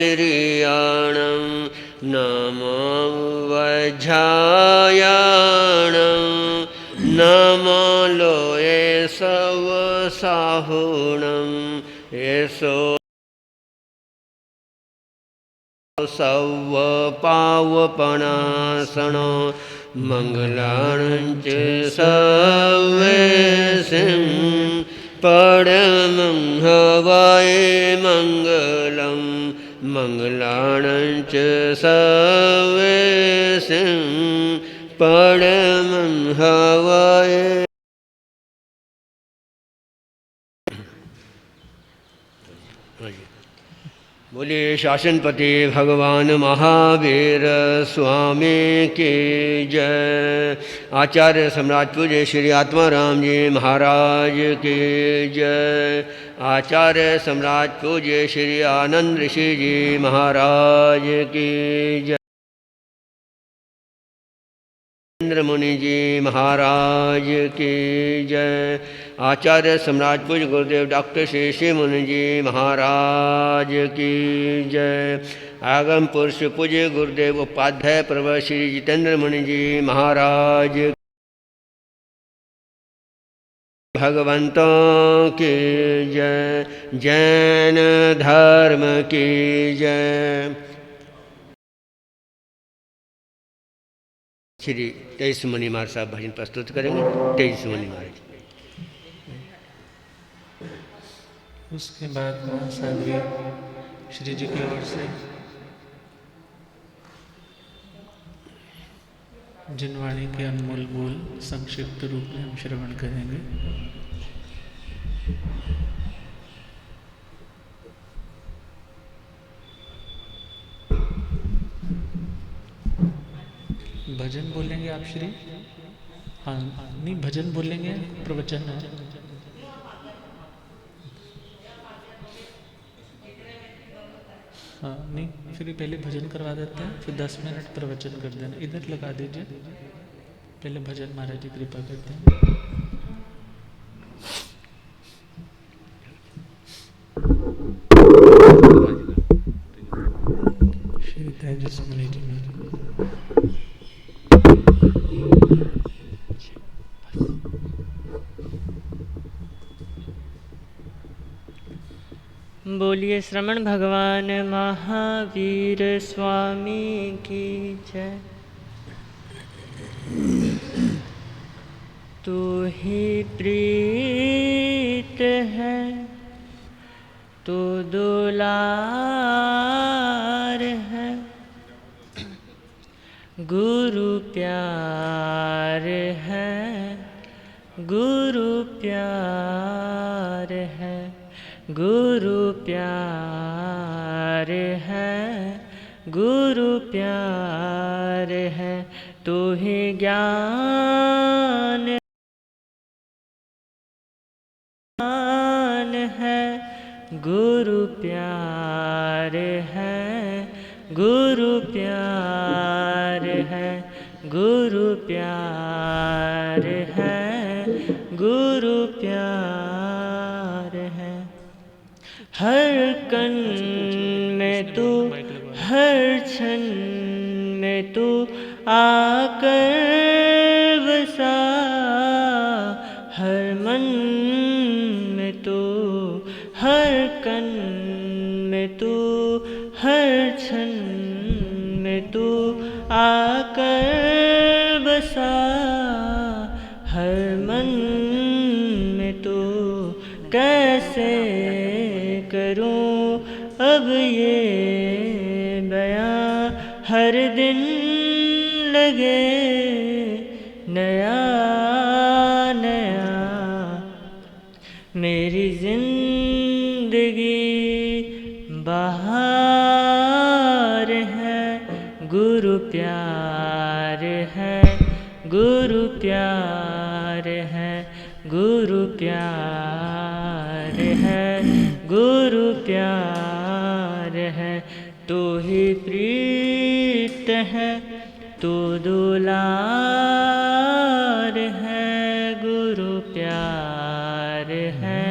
निर्याणं नमो वज्रायाणं नमो लोये सवसाहुणं येसो सवपावपणासनो मंगलानं च सर्वेषां परमं हवये मंगलं मंगलानं च सर्वेषां परमं हवये। बोलिए शासनपति भगवान महावीर स्वामी की जय। आचार्य सम्राट पूज्य श्री आत्माराम जी महाराज की जय। आचार्य सम्राट पूज्य श्री आनंद ऋषि जी महाराज की जय। इंद्र मुनि जी महाराज की जय। आचार्य सम्राट पूज्य गुरुदेव डॉक्टर श्री श्री मुनि जी महाराज की जय। आगम पुरुष पूज्य गुरुदेव उपाध्याय प्रवर श्री जितेंद्र मुनि जी महाराज भगवंतों की जय। जैन धर्म की जय। श्री तेईस मुनि महाराज साहब भजन प्रस्तुत करेंगे। तेईस मुनि महाराज। उसके बाद महासाध्वी श्री जी की ओर से जिनवाणी के अनमोल बोल संक्षिप्त रूप में हम श्रवण करेंगे। भजन बोलेंगे आप श्री? हाँ नहीं, भजन बोलेंगे, प्रवचन है। हाँ नहीं, फिर पहले भजन करवा देते हैं, फिर 10 मिनट प्रवचन कर देना। इधर लगा दीजिए, पहले भजन महाराज जी कृपा करते हैं। श्री तेजस मुनि जी बोलिए श्रमण भगवान महावीर स्वामी की जय। तू ही प्रीत है, तू दुलार है, गुरु प्यार है, गुरु प्यार है, गुरु प्यार है, गुरु प्यार है। तू ही ज्ञान है, गुरु प्यार है, गुरु प्यार है, गुरु प्यार है, गुरु प्यार है। हर कण में तू, हर क्षण में तू आकर बसा, हर मन में तू, हर कण में तू, हर क्षण में तू आकर बसा, हर मन में तू। कैसे करूं अब ये बयां, हर दिन लगे नया नया। मेरी जिंदगी बहार है, गुरु प्यार है, गुरु प्यार है, गुरु प्यार है, गुरु प्यार है। तू ही प्रीत है, तू दुलार है, गुरु प्यार है,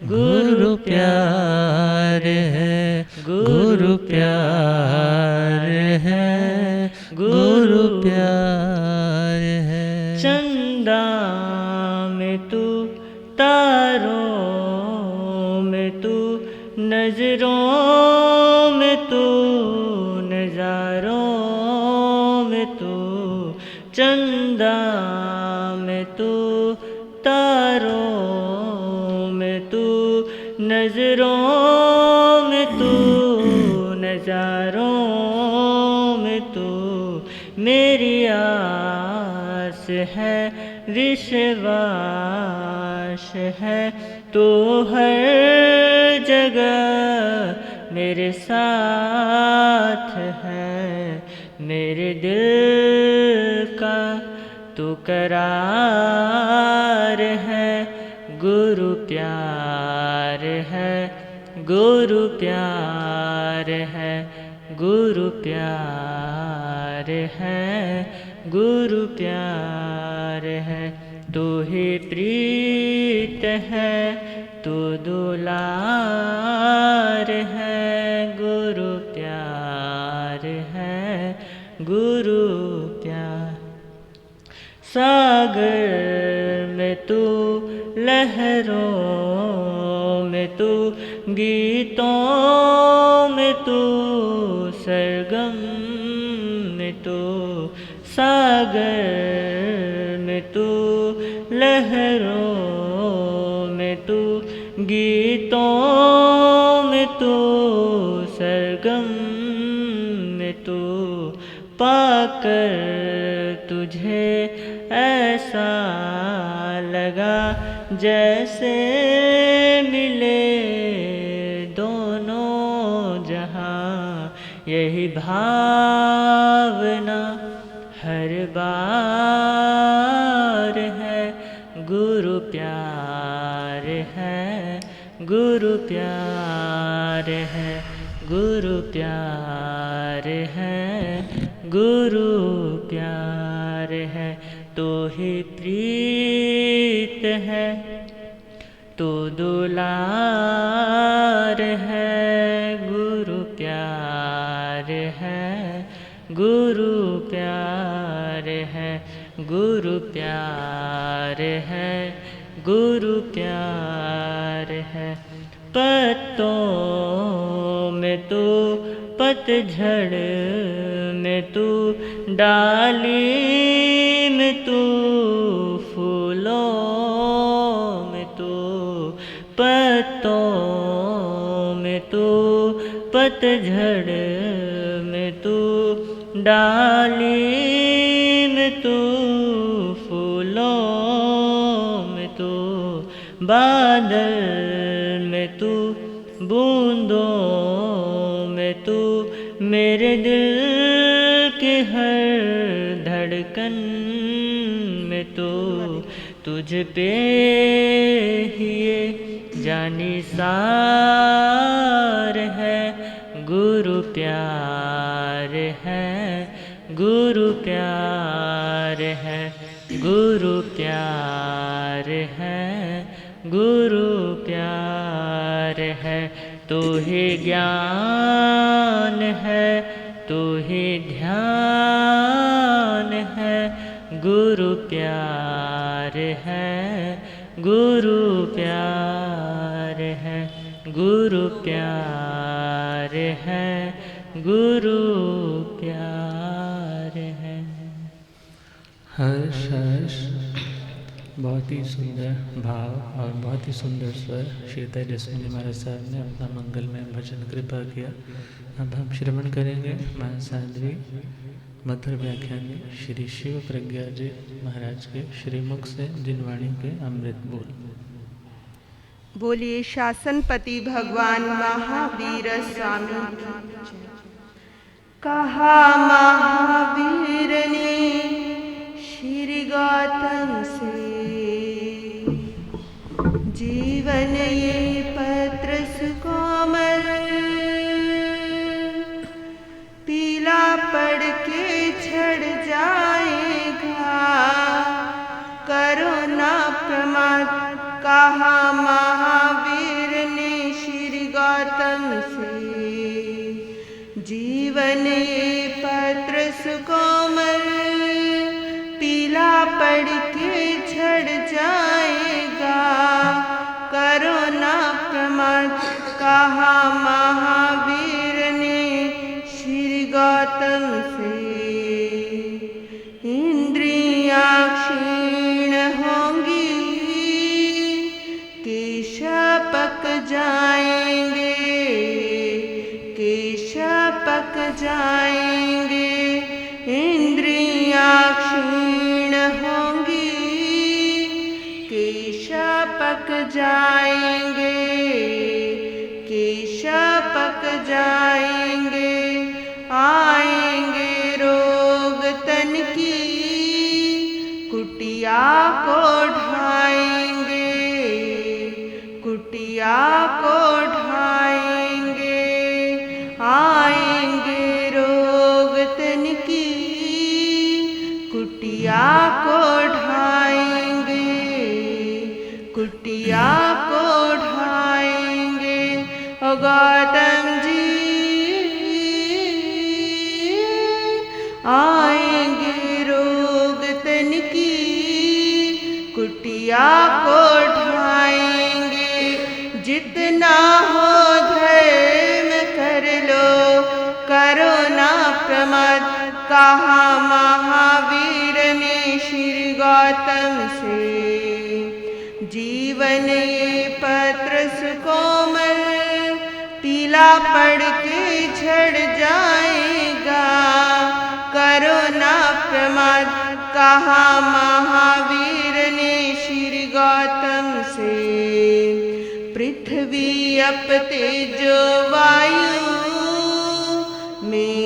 गुरु प्यार है, गुरु प्यार है, गुरु प्यार है। चंदा में तू, तारों में तू, नजरों में तू, नजारों में तू। चंदा में तू, तारों में तू, नजरों में तू, नजारों में तू। मेरी आस है, विश्वास है, तू हर जगह मेरे साथ है। मेरे दिल का तू करार है, गुरु प्यार है, गुरु प्यार है, गुरु प्यार है, गुरु प्यार है। तू ही प्रीत है, तू दुलार है, गुरु प्यार है, गुरु प्यार। सागर में तू, लहरों में तू, गीतों में तू, सरगम में तू। सागर में तू, लहरों में तू, गीतों में तू, सरगम में तू। पाकर तुझे ऐसा लगा जैसे मिले दोनों जहां। यही भावना हर बार है, गुरु प्यार है, गुरु प्यार है, गुरु प्यार है, गुरु प्यार है। तो ही प्रीत है, तो दुलार है, गुरु प्यार है, गुरु प्यार है, गुरु प्यार है, गुरु प्यार है। पत्तों में तू, पतझड़ में तू, डाली में तू, फूलों में तू। पत्तों में तू, पतझड़ में तू, डाली में तू, फूलों में तू। बादल में तू, बूंदों में तू, मेरे दिल के हर धड़कन में तू। तुझ पे ही ये जानी सार है, गुरु प्यार है, गुरु प्यार है, गुरु प्यार है, गुरु प्यार है। तू ही ज्ञान है, तू ही ध्यान है, गुरु प्यार है, गुरु प्यार है, गुरु प्यार है, गुरु प्यार है। हर्ष हर्ष बहुत ही सुंदर भाव और बहुत ही सुंदर स्वर श्री तेजस्वी महाराज साहब ने अपना मंगलमय भजन कृपा किया। अब हम श्रवण करेंगे महासादरी मधुर व्याख्यान श्री शिव प्रज्ञा जी महाराज के श्रीमुख से जिनवाणी के अमृत बोल। बोलिए शासनपति भगवान महावीर स्वामी। कहा महावीर ने श्री गौतम से, जीवन ये पत्र सुकोमल, पीला पड़ के झड़ जाएगा, करो ना प्रमाद। कहा महावीर ने श्री गौतम से, जीवन ये पत्र सुकोमल पीला पड़ के झड़ जाएगा। करो ना प्रमाद कहा महावीर ने श्री गौतम से। इंद्रियां क्षीण होंगी केश पक जाएंगे, केश पक जाएंगे। इंद्रियां क्षीण होंगी केश पक जाएंगे, केश पक जाएंगे। आएंगे रोग तन की कुटिया को ढाएंगे, कुटिया को ढाएंगे। आएंगे रोग तन की कुटिया को ढाएंगे, कुटिया को ढाएंगे। ओ गौतम जी आएंगे रोग तन की कुटिया को ढाएंगे। जितना हो धर्म कर लो, करो ना प्रमाद कहा महावीर ने श्री गौतम से। जीवन ये पत्र सुकोमल पीला पड़ के झड़ जाएगा। करो ना प्रमाद कहा महावीर ने श्री गौतम से। पृथ्वी अप तेजो वायु में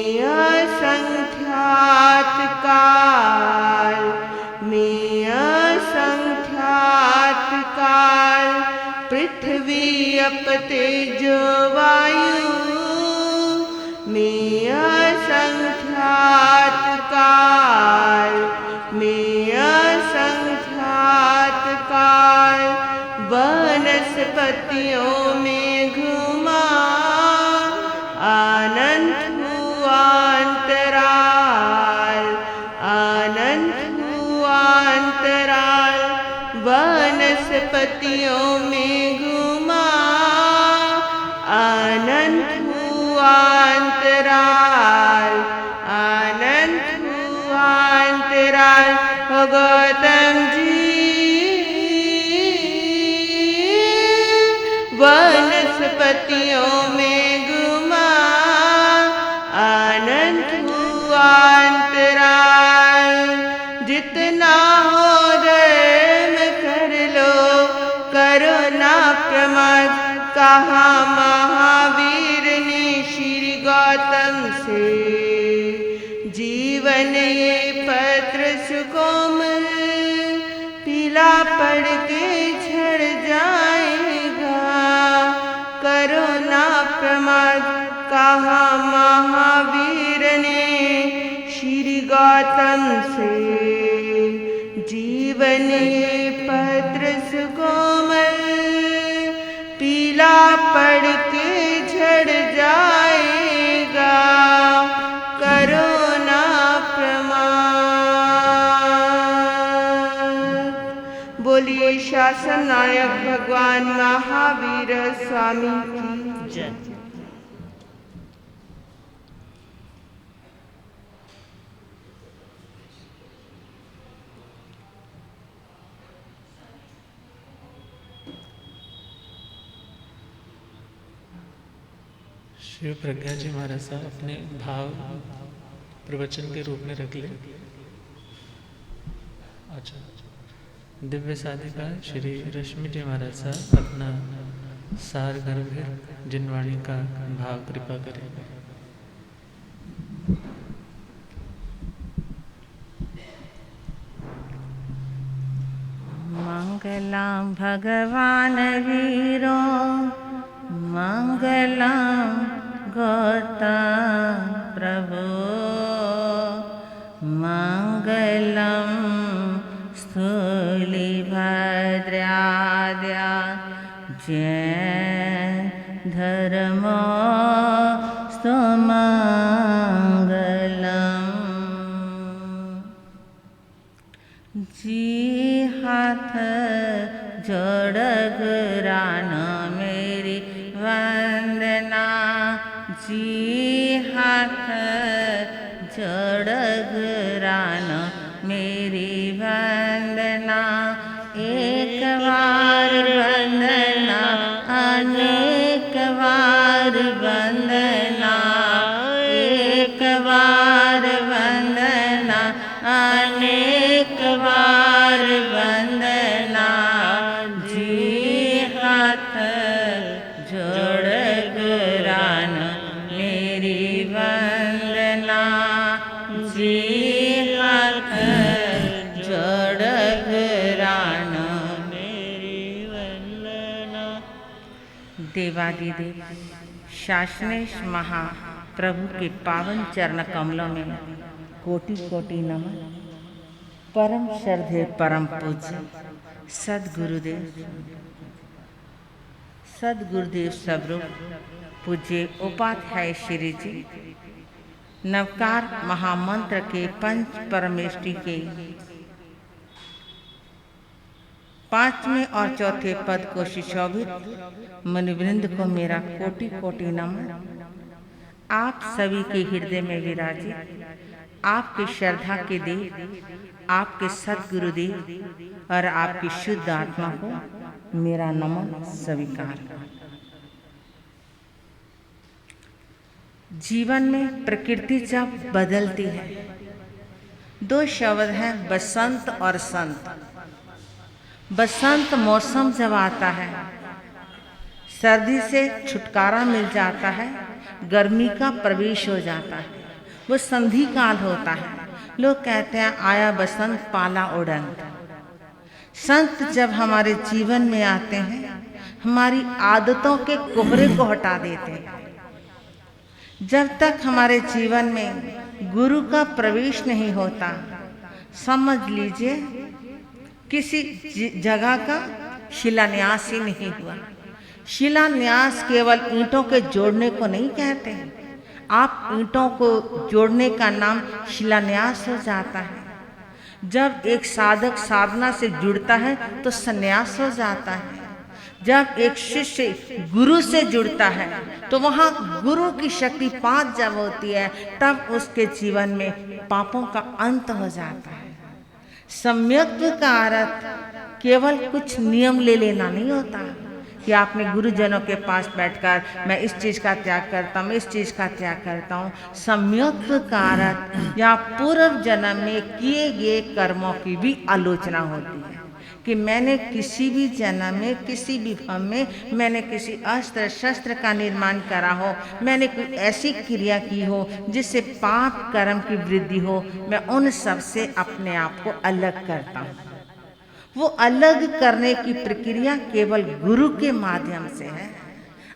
असंख्यात काल, में असंख्यात काल। पृथ्वी अप तेजो वायु में असंख्यात काल, में असंख्यात काल। वनस्पतियों में घुमा अनंत हुआ अंतराल, अनंत हुआ अंतराल। वनस्पतियों में घुमा अनंत हुआ अंतराल, अनंत हुआ अंतराल। ओ गौतम जी वनस्पतियों में घुमा अनंत हुआ अंतराल। जितना हो धर्म कर लो, करो ना प्रमाद कहा महावीर ने श्री गौतम से। जीवन ये पत्र सुकोमल पीला पड़ के झड़ जाएगा। करो ना प्रमाद कहा महावीर ने श्री गौतम से। जीवन ये पत्र सुकोमल पीला पड़ के झड़ जाएगा। करो ना प्रमाद। बोलिए शासन नायक भगवान महावीर स्वामी की जय। शिव प्रज्ञा जी महाराज साहब अपने भाव प्रवचन के रूप में रख ले। अच्छा, दिव्य साधिका श्री रश्मि जी महाराज साहब अपना सार गर्भ जिनवाणी का भाव कृपा करें। मंगलम भगवान वीरो मंगलम गौतम प्रभु मंगलम स्थूलिभद्राद्या जैन धर्मो स्तोमा जी हाथ जोड़गरान मेरी वंदना, जी हाथ जोड़गरान मेरी वंदना। एक बार वंदना अनेक बार वंदना, एक बार वंदना अनेक बार वंदना। जी हाथ जोड़गरान मेरी वंदना, जी हाथ जोड़गरान मेरी वंदना। देवादिदेव शासनेश महाप्रभु के पावन चरण कमलों में कोटि कोटि नमन। परम श्रद्धेय परम पूज्य सद्गुरुदेव स्वरूप पूज्य उपाध्याय श्री जी नवकार महामंत्र के पंच परमेष्टि के 5वें और 4थे पद को सुशोभित मुनिवृंद को मेरा कोटि कोटि नमन। आप सभी के हृदय में विराजित आपके श्रद्धा के देव, आपके सद्गुरुदेव और आपकी शुद्ध आत्मा को मेरा नमन स्वीकार। जीवन में प्रकृति जब बदलती है, 2 शब्द हैं बसंत और संत। बसंत मौसम जब आता है, सर्दी से छुटकारा मिल जाता है, गर्मी का प्रवेश हो जाता है, वो संधि काल होता है। लोग कहते हैं आया बसंत पाला उड़ंत। संत जब हमारे जीवन में आते हैं, हमारी आदतों के कोहरे को हटा देते हैं। जब तक हमारे जीवन में गुरु का प्रवेश नहीं होता, समझ लीजिए किसी जगह का शिलान्यास ही नहीं हुआ। शिलान्यास केवल ईंटों के जोड़ने को नहीं कहते हैं। आप ईंटों को जोड़ने का नाम शिलान्यास हो जाता है। जब एक साधक साधना से जुड़ता है तो संन्यास हो जाता है। जब एक शिष्य गुरु से जुड़ता है तो वहाँ गुरु की शक्ति 5 जब होती है, तब उसके जीवन में पापों का अंत हो जाता है। सम्यक्त्व का अर्थ केवल कुछ नियम ले लेना नहीं होता कि आपने गुरुजनों के पास बैठकर मैं इस चीज़ का त्याग करता हूँ, इस चीज़ का त्याग करता हूँ। सम्यक्त्व का अर्थ या पूर्व जन्म में किए गए कर्मों की भी आलोचना होती है कि मैंने किसी भी जन्म में, किसी भी भव में मैंने किसी अस्त्र शस्त्र का निर्माण करा हो, मैंने कोई ऐसी क्रिया की हो जिससे पाप कर्म की वृद्धि हो, मैं उन सब से अपने आप को अलग करता हूँ। वो अलग करने की प्रक्रिया केवल गुरु के माध्यम से है,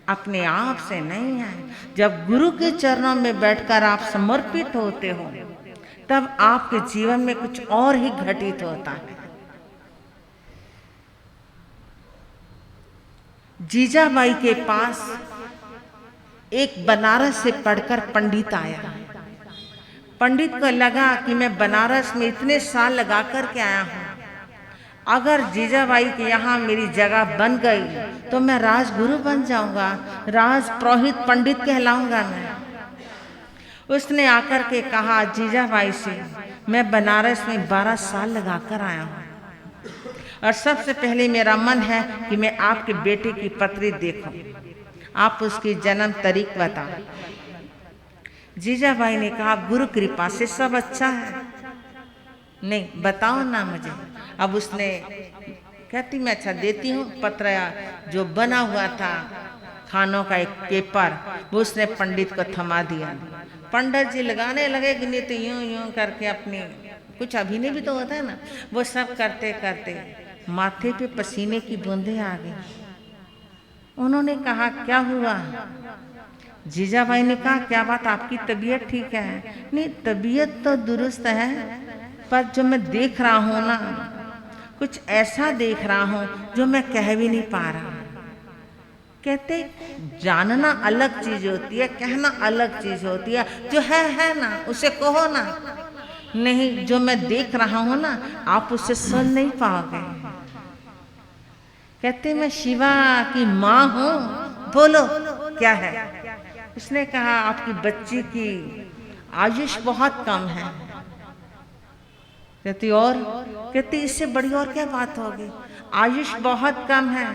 अपने आप से नहीं है। जब गुरु के चरणों में बैठकर आप समर्पित होते हो, तब आपके जीवन में कुछ और ही घटित होता है। जीजाबाई के पास एक बनारस से पढ़कर पंडित आया। पंडित को लगा कि मैं बनारस में इतने साल लगा कर के आया हूँ, अगर जीजाबाई के यहाँ मेरी जगह बन गई तो मैं राजगुरु बन जाऊंगा, राज पुरोहित पंडित कहलाऊंगा मैं। उसने आकर के कहा जीजाबाई से, मैं बनारस में 12 साल लगा कर आया हूँ और सबसे पहले मेरा मन है कि मैं आपके बेटे की पत्री देखूं, आप उसकी जन्म तारीख बताओ। जीजाबाई ने कहा गुरु कृपा से सब अच्छा है, नहीं बताओ ना मुझे। अब उसने कहती मैं अच्छा देती हूँ, पत्र जो बना हुआ था खानों का एक पेपर, वो उसने पंडित को थमा दिया। पंडित जी लगाने लगे कि नहीं तो यूं यूं करके अपनी कुछ अभिनय भी तो होता है ना, वो सब करते करते माथे पे पसीने की बूंदें आ गई। उन्होंने कहा क्या हुआ? जीजाबाई ने कहा क्या बात, आपकी तबीयत ठीक है? नहीं तबीयत तो दुरुस्त है, पर जो मैं देख रहा हूँ ना, कुछ ऐसा देख रहा हूँ जो मैं कह भी नहीं पा रहा। कहते जानना अलग चीज होती है, कहना अलग चीज होती है। जो है ना उसे कहो ना, नहीं जो मैं देख रहा हूं ना आप उसे सुन नहीं पाओगे। कहते मैं शिवा की माँ हूं, बोलो क्या है। उसने कहा आपकी बच्ची की आयुष बहुत कम है। कहती और, कहती इससे बड़ी और क्या बात होगी, आयुष बहुत कम है।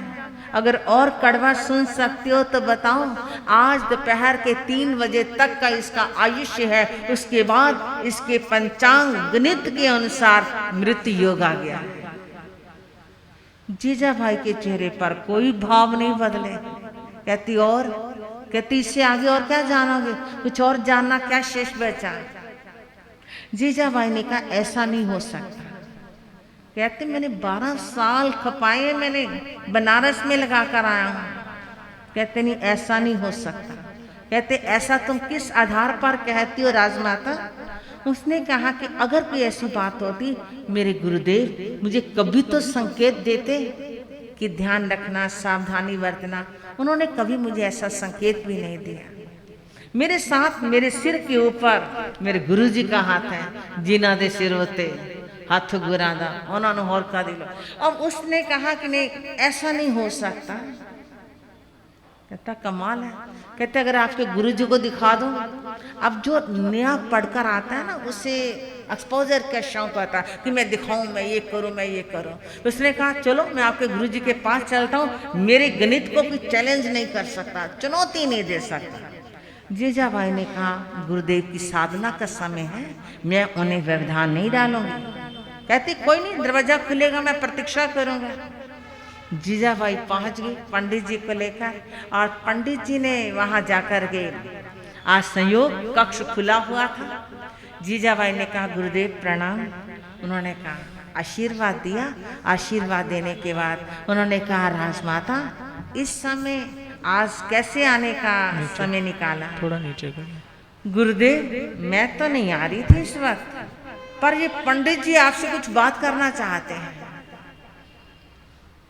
अगर और कड़वा सुन सकते हो तो बताओ, आज दोपहर के 3 बजे तक का इसका आयुष्य है, उसके बाद इसके पंचांग गणित के अनुसार मृत्यु योग आ गया। जीजा भाई के चेहरे पर कोई भाव नहीं बदले। कहती और, कहती इससे आगे और क्या जानोगे, कुछ और जानना क्या शेष बचा। जीजा भाई ने कहा ऐसा नहीं हो सकता। कहते मैंने 12 साल खपाए, मैंने बनारस में लगा कर आया हूं। कहते नहीं ऐसा नहीं हो सकता। कहते ऐसा तुम किस आधार पर कहती हो राजमाता। उसने कहा कि अगर कोई ऐसी बात होती मेरे गुरुदेव मुझे कभी तो संकेत देते कि ध्यान रखना, सावधानी बरतना। उन्होंने कभी मुझे ऐसा संकेत भी नहीं दिया। मेरे साथ मेरे सिर के ऊपर मेरे गुरुजी का हाथ है, जिन्हां दे सिर होते हाथ गुरा दा उन्होंने होर का दिलो। अब उसने कहा कि नहीं ऐसा नहीं हो सकता। कहता कमाल है। कहते अगर आपके गुरुजी को दिखा दो। अब जो नया पढ़कर आता है ना उसे एक्सपोजर का शौक होता है कि मैं दिखाऊं, मैं ये करूं, मैं ये करूं। तो उसने कहा चलो मैं आपके गुरुजी के पास चलता हूं, मेरे गणित को कोई चैलेंज नहीं कर सकता, चुनौती नहीं दे सकता। जीजा भाई ने कहा गुरुदेव की साधना का समय है, मैं उन्हें व्यवधान नहीं डालूंगी। कहती कोई नहीं, दरवाजा खुलेगा मैं प्रतीक्षा करूंगा। जीजा भाई पहुंच गई पंडित जी को लेकर, और पंडित जी ने वहां जाकर के आज संयोग कक्ष खुला हुआ था। जीजा भाई ने कहा गुरुदेव प्रणाम। उन्होंने कहा आशीर्वाद दिया। आशीर्वाद देने के बाद उन्होंने कहा राजमाता इस समय आज कैसे आने का समय निकाला। थोड़ा नीचे कर। गुरुदेव मैं तो नहीं आ रही थी इस वक्त, पर ये पंडित जी आपसे कुछ बात करना चाहते हैं।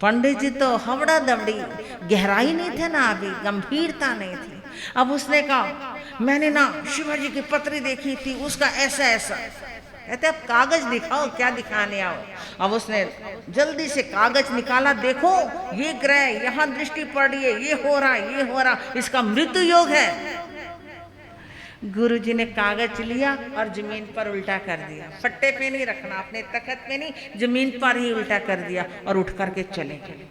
पंडित जी तो हवड़ा दबड़ी, गहराई नहीं थे ना, अभी गंभीरता नहीं थी। अब उसने कहा मैंने ना शिवाजी की पत्री देखी थी, उसका ऐसा ऐसा। कहते अब कागज दिखाओ, क्या दिखाने आओ। अब उसने जल्दी से कागज निकाला, देखो ये ग्रह यहाँ दृष्टि पड़ रही है, ये हो रहा, ये हो रहा, इसका मृत्यु योग है। गुरुजी ने कागज लिया और जमीन पर उल्टा कर दिया। फट्टे पे नहीं रखना, अपने तख्त पे नहीं, जमीन पर ही उल्टा कर दिया और उठ करके चले गए।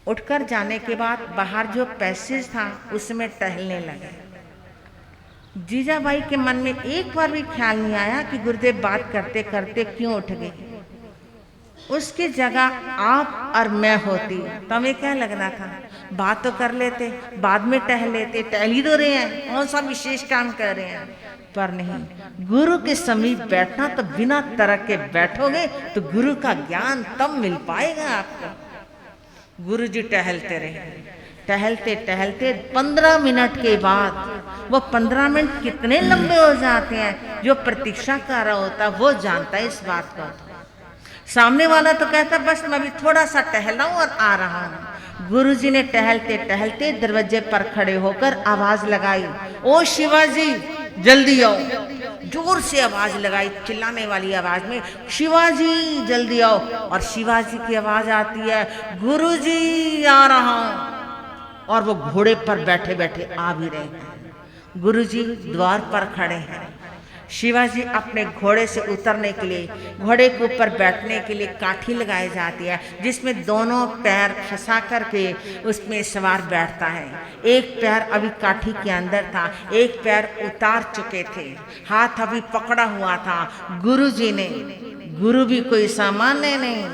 उठकर जाने के बाद बाहर जो पैसेज था उसमें टहलने लगे। जीजा भाई के मन में एक बार भी ख्याल नहीं आया कि गुरुदेव बात करते करते क्यों उठ गए। उसकी जगह आप और मैं होती तो हमें क्या लगना था, बात तो कर लेते, बाद में टहल लेते, टहल ही तो रहे हैं, कौन सा विशेष काम कर रहे हैं। पर नहीं, गुरु के समीप बैठना तो बिना तरक के बैठोगे तो गुरु का ज्ञान तब मिल पाएगा आपको। गुरु जी टहलते रहे, टहलते टहलते 15 मिनट के बाद वो 15 मिनट कितने लंबे हो जाते हैं, जो प्रतीक्षा कर रहा होता वो जानता है इस बात को। सामने वाला तो कहता बस मैं अभी थोड़ा सा टहला हूं और आ रहा हूं। गुरुजी ने टहलते टहलते दरवाजे पर खड़े होकर आवाज लगाई, ओ शिवाजी जल्दी आओ। जोर से आवाज लगाई, चिल्लाने वाली आवाज में, शिवाजी जल्दी आओ। और शिवाजी की आवाज आती है, गुरुजी आ रहा हूं। और वो घोड़े पर बैठे बैठे आ भी रहे हैं। गुरुजी द्वार पर खड़े हैं। शिवाजी अपने घोड़े से उतरने के लिए, घोड़े के ऊपर बैठने के लिए काठी लगाई जाती है, जिसमें दोनों पैर फंसा करके उसमें सवार बैठता है। एक पैर अभी काठी के अंदर था, एक पैर उतार चुके थे, हाथ अभी पकड़ा हुआ था। गुरुजी ने, गुरु भी कोई सामान्य नहीं,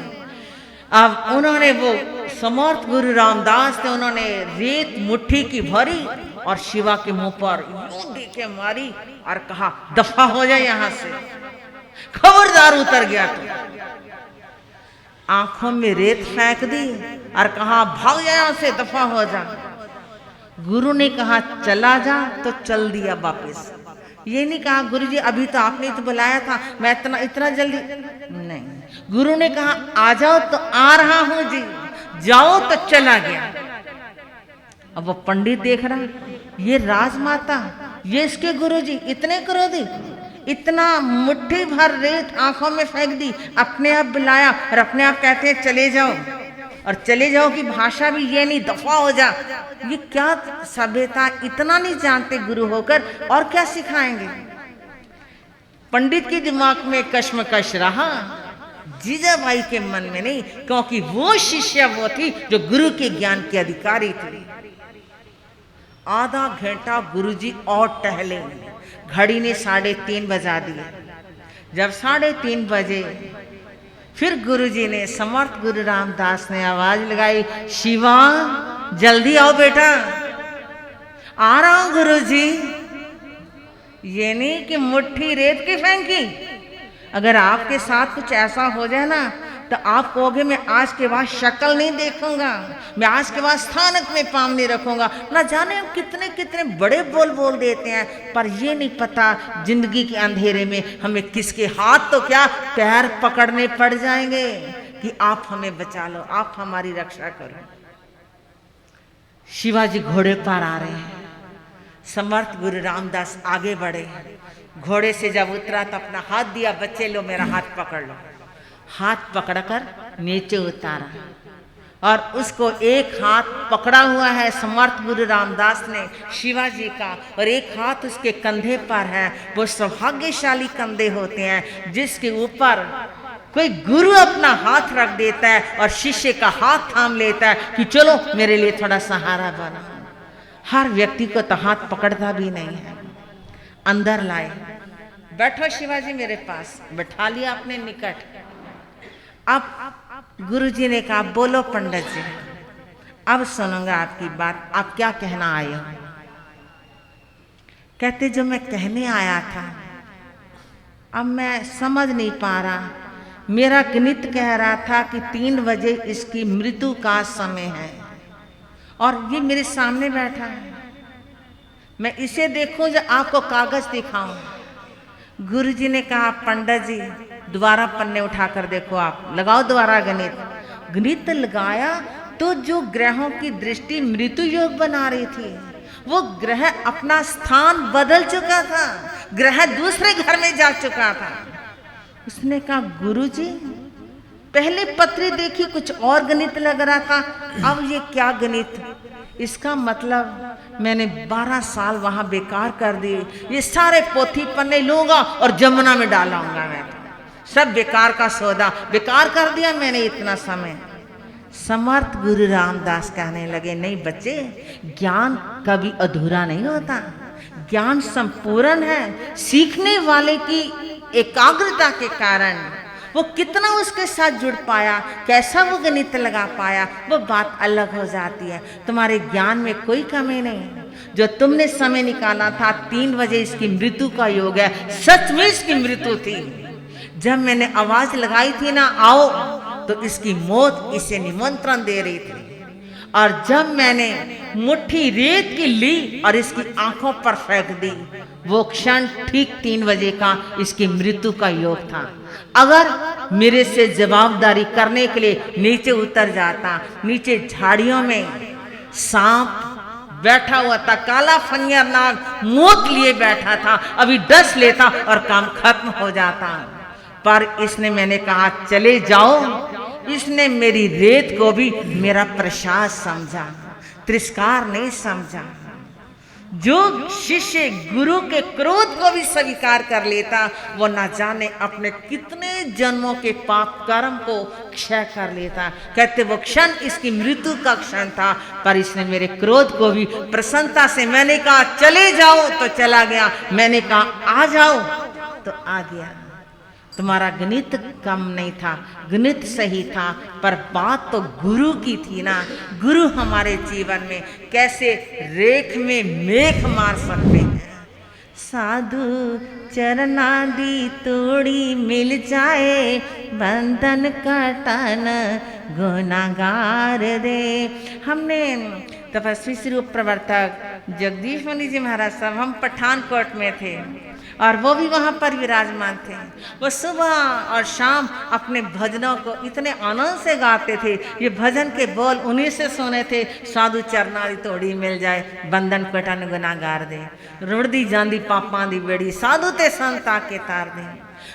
अब उन्होंने वो समर्थ गुरु रामदास थे, उन्होंने रेत मुट्ठी की भरी और शिवा के मुंह पर यूं दे के मारी और कहा दफा हो जाए यहां से, खबरदार उतर गया तो। आंखों में रेत फेंक दी और कहा भाग जाए यहां से, दफा हो जा। गुरु ने कहा चला जा, तो चल दिया वापस। ये नहीं कहा गुरुजी अभी तो आपने तो बुलाया था, मैं इतना जल्दी नहीं। गुरु ने कहा आ जाओ, तो आ रहा हूं जी, जाओ तो चला गया। अब वो पंडित देख रहा, ये राजमाता, ये इसके गुरुजी इतने क्रोधी, इतना मुट्ठी भर रेत आंखों में फेंक दी, अपने आप बुलाया और अपने आप कहते हैं चले जाओ, और चले जाओ की भाषा भी ये नहीं, दफा हो जा। ये क्या सभ्यता, इतना नहीं जानते गुरु होकर, और क्या सिखाएंगे। पंडित के दिमाग में कश्मकश रहा, जीजाबाई के मन में नहीं, क्योंकि वो शिष्या वो थी जो गुरु के ज्ञान की अधिकारी थी। आधा घंटा गुरुजी और टहले, घड़ी ने 3:30 बजा दिए। जब 3:30 बजे फिर गुरुजी ने, समर्थ गुरु रामदास ने आवाज लगाई, शिवा जल्दी आओ बेटा। आ रहा हूं गुरुजी। ये नहीं कि मुट्ठी रेत की फेंकी। अगर आपके साथ कुछ ऐसा हो जाए ना तो आप कहोगे मैं आज के बाद शक्ल नहीं देखूंगा, मैं आज के बाद स्थानक में पाँव नहीं रखूंगा। ना जाने हम कितने कितने बड़े बोल देते हैं, पर ये नहीं पता जिंदगी के अंधेरे में हमें किसके हाथ तो क्या पैर पकड़ने पड़ जाएंगे कि आप हमें बचा लो, आप हमारी रक्षा करो। शिवाजी घोड़े पर आ रहे हैं, समर्थ गुरु रामदास आगे बढ़े। घोड़े से जब उतरा तो अपना हाथ दिया, बच्चे लो मेरा हाथ पकड़ लो। हाथ पकड़कर नीचे उतारा और उसको एक हाथ पकड़ा हुआ है समर्थ गुरु रामदास ने शिवाजी का, और एक हाथ उसके कंधे पर है। वो सौभाग्यशाली कंधे होते हैं जिसके ऊपर कोई गुरु अपना हाथ रख देता है और शिष्य का हाथ थाम लेता है कि चलो मेरे लिए थोड़ा सहारा बना। हर व्यक्ति को तो हाथ पकड़ता भी नहीं है। अंदर लाए, बैठो शिवाजी मेरे पास, बैठा लिया अपने निकट। अब गुरुजी ने कहा बोलो पंडित जी, अब सुनूंगा आपकी बात, आप क्या कहना आए हो। कहते जो मैं कहने आया था अब मैं समझ नहीं पा रहा, मेरा गणित कह रहा था कि 3 बजे इसकी मृत्यु का समय है और ये मेरे सामने बैठा है, मैं इसे देखूं या आपको कागज दिखाऊं। गुरुजी ने कहा पंडित जी दोबारा पन्ने उठाकर देखो, आप लगाओ दोबारा गणित। गणित लगाया तो जो ग्रहों की दृष्टि मृत्यु योग बना रही थी वो ग्रह अपना स्थान बदल चुका था, ग्रह दूसरे घर में जा चुका था। उसने कहा गुरुजी पहले पत्री देखी कुछ और गणित लग रहा था, अब ये क्या गणित, इसका मतलब मैंने 12 साल वहां बेकार कर दिए, ये सारे पोथी पन्ने लूंगा और जमुना में डालाऊंगा, मैं सब बेकार का सौदा बेकार कर दिया मैंने इतना समय। समर्थ गुरु रामदास कहने लगे नहीं बच्चे, ज्ञान कभी अधूरा नहीं होता, ज्ञान संपूर्ण है। सीखने वाले की एकाग्रता के कारण वो कितना उसके साथ जुड़ पाया, कैसा वो गणित लगा पाया, वो बात अलग हो जाती है। तुम्हारे ज्ञान में कोई कमी नहीं। जो तुमने समय निकाला था 3 बजे इसकी मृत्यु का योग है, सच में इसकी मृत्यु थी। जब मैंने आवाज लगाई थी ना आओ, तो इसकी मौत इसे निमंत्रण दे रही थी, और जब मैंने मुट्ठी रेत की ली और इसकी आंखों पर फेंक दी, वो क्षण ठीक 3 बजे का इसकी मृत्यु का योग था। अगर मेरे से जवाबदारी करने के लिए नीचे उतर जाता, नीचे झाड़ियों में सांप बैठा हुआ था, काला फनिया नाग मोत लिए बैठा था, अभी डस लेता और काम खत्म हो जाता। पर इसने, मैंने कहा चले जाओ, इसने मेरी रेत को भी मेरा प्रसाद समझा, तिरस्कार नहीं समझा। जो शिष्य गुरु के क्रोध को भी स्वीकार कर लेता, वो ना जाने अपने कितने जन्मों के पाप कर्म को क्षय कर लेता। कहते वो क्षण इसकी मृत्यु का क्षण था, पर इसने मेरे क्रोध को भी प्रसन्नता से, मैंने कहा चले जाओ तो चला गया, मैंने कहा आ जाओ तो आ गया। तुम्हारा गणित कम नहीं था, गणित सही था, पर बात तो गुरु की थी ना। गुरु हमारे जीवन में कैसे रेख में मेघ मार सकते हैं। साधु चरणादि तोड़ी मिल जाए, बंधन कटन गुनागार दे। हमने तपस्वी श्री प्रवर्तक जगदीश मुनि जी महाराज साहब, हम पठानकोट में थे, और वो भी वहाँ पर विराजमान थे। वो सुबह और शाम अपने भजनों को इतने आनंद से गाते थे। ये भजन के बोल उन्हीं से सुने थे। साधु चरनारी तोड़ी मिल जाए, बंधन कटन गुनाहगार दे, रुड़दी जांदी पापां दी बेड़ी, साधु ते संत आके तार दे।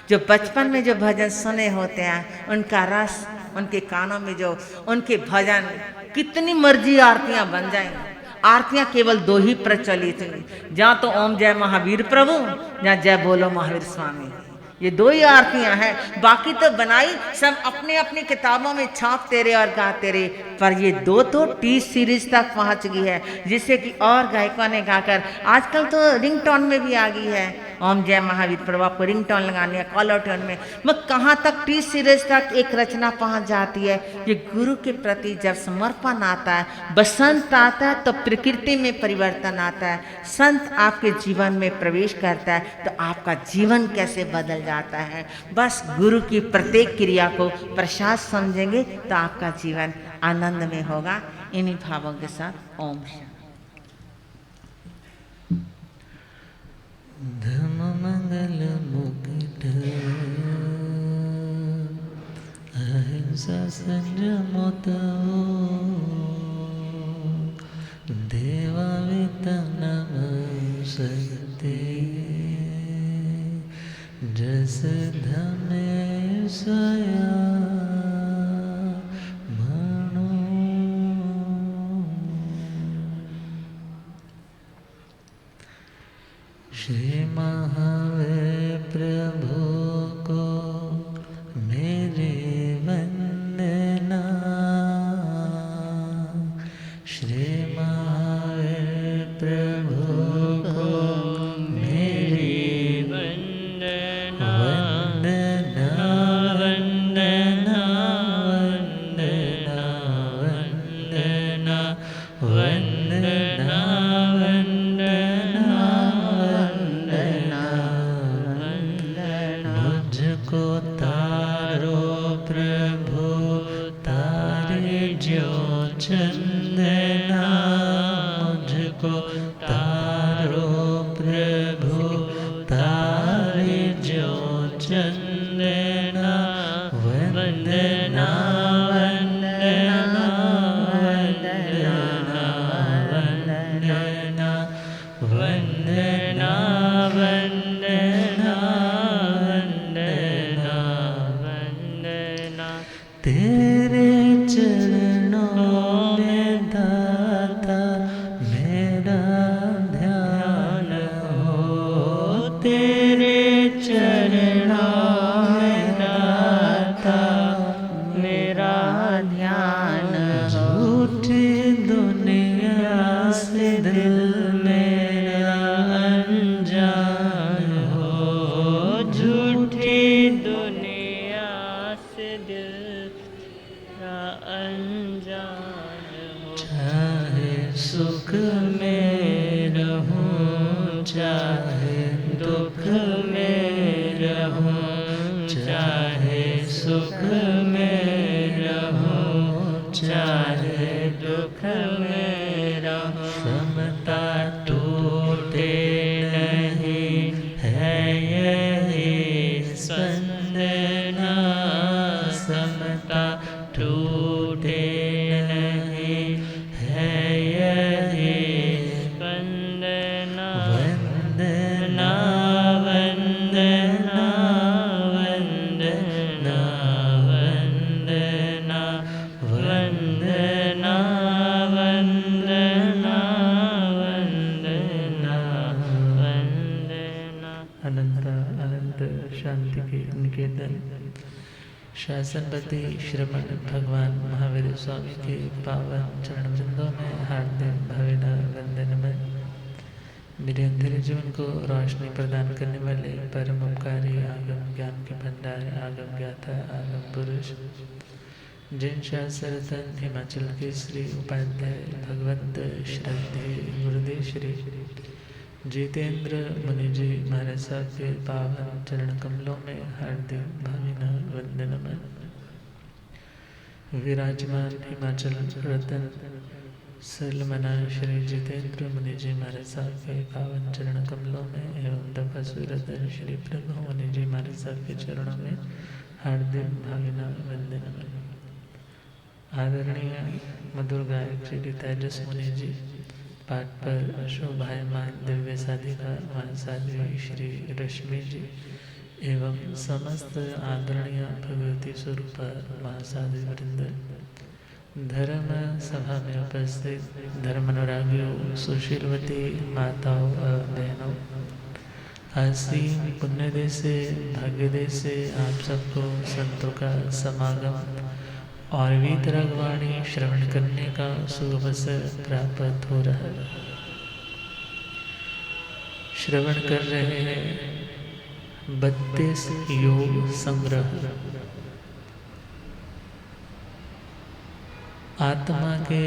जो बचपन में जो भजन सुने होते हैं, उनका रस उनके कानों में, जो उनके भजन, कितनी मर्जी आरतियां बन जाएंगी। आरतियां केवल दो ही प्रचलित हुई, जहाँ तो ओम जय महावीर प्रभु, जहाँ जय बोलो महावीर स्वामी। ये दो ही आरतियां हैं, बाकी तो बनाई सब अपने अपनी किताबों में छापते रहे और गाते रहे। पर ये दो तो टी सीरीज तक पहुंच गई है, जिससे कि और गायकों ने गाकर आजकल तो रिंगटोन में भी आ गई है। ओम जय महावीर प्रभु आपको रिंगटोन लगानी है, कॉलर ट्यून में। मैं कहाँ तक टी सीरीज तक एक रचना पहुंच जाती है। ये गुरु के प्रति जब समर्पण आता है, बसंत आता है, तो प्रकृति में परिवर्तन आता है। संत आपके जीवन में प्रवेश करता है तो आपका जीवन कैसे बदल जाता है। बस गुरु की प्रत्येक क्रिया को प्रसाद समझेंगे तो आपका जीवन आनंद में होगा। इन्हीं भावों के साथ ओम शांति। धम मंगल मुकुट अहिंसा संयमोत देवावित नमस्ते जस धमे सया श्री महावीर प्रभु को मेरे वंदना। श्री महावीर प्रभु को मेरी वंदना। वंदना वंदना वंदना वंदना वंदना। मुझको तारो प्रभु तारे जो चंदना। मुझको तारो प्रभु तारे जो चंदना। वंदना वंदना वंदना वंदना वंदना वंदना वंदना। तेरे चरणों में दाता मेरा ध्यान हो। तेरे चरणों में दाता मेरा ध्यान हो। झूठी दुनिया से दिल मेरा अनजान हो। झूठी दुनिया से दिल मेरा अनजान हो। चाहे सुख में रहूं, चाहे दुख में रहूं, चाहे सुख में रहूं, चाहे दुख में रहूं। समता टूटे नहीं है यही स्पंदना। समता टूटे नहीं है यही स्पंदना। वंदना वंदना वंदना वंदना वंदना वंदना वंदना वंदना। अनंत अनंत शांति के निकेतन शासनपति श्रीमन भगवान महावीर स्वामी के पावन चरण बिंदों में हार्दिक भावना वंदन में। मेरे अंधेरे जीवन को रोशनी प्रदान करने वाले परम उपकारी आगम ज्ञान के भंडार, आगम ज्ञाता, आगम पुरुष, जिन शास्त्ररत्न हिमाचल के श्री उपाध्याय भगवंत श्रद्धे गुरुदेव श्री जितेंद्र मुनि जी महाराज साहब के पावन चरण कमलों में हार्दिक भावना वंदन में। विराजमान हिमाचल रत्न सलमना श्री जितेंद्र मुनि जी महाराज साहब के पावन चरण कमलों में एवं तथा सूरधर श्री प्रभु मुनि जी महाराज साहब के चरणों में हार्दिक भावना वंदन। आदरणीय मधुर गायक श्री तेजस मुनि जी, पाठ पर शोभायमान दिव्य साधिका महासाध्वी श्री रश्मि जी एवं समस्त आदरणीय भगवती स्वरूप महासाध्वी वृंद, धर्म सभा में उपस्थित धर्मानुरागियों, सुशीलवती माताओं और बहनों, असीम पुण्य दे से भाग्य दे से आप सबको संतों का समागम और वीतरागवाणी श्रवण करने का सुअवसर प्राप्त हो रहा है। श्रवण कर रहे हैं 32 योग संग्रह। आत्मा के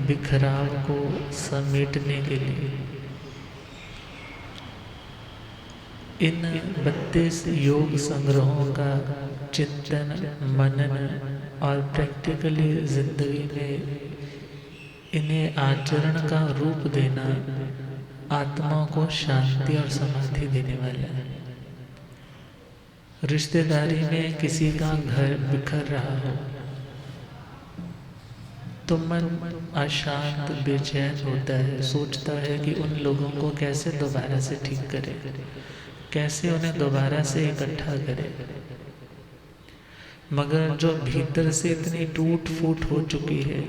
बिखराव को समेटने के लिए इन 32 योग संग्रहों का चिंतन, मनन और प्रैक्टिकली जिंदगी में इन्हें आचरण का रूप देना आत्मा को शांति और समाधि देने वाला है। रिश्तेदारी में किसी का घर बिखर रहा हो तो मन अशांत बेचैन होता है, सोचता है कि उन लोगों को कैसे दोबारा से ठीक करे, कैसे उन्हें दोबारा से इकट्ठा करे। मगर जो भीतर से इतनी टूट फूट हो चुकी है,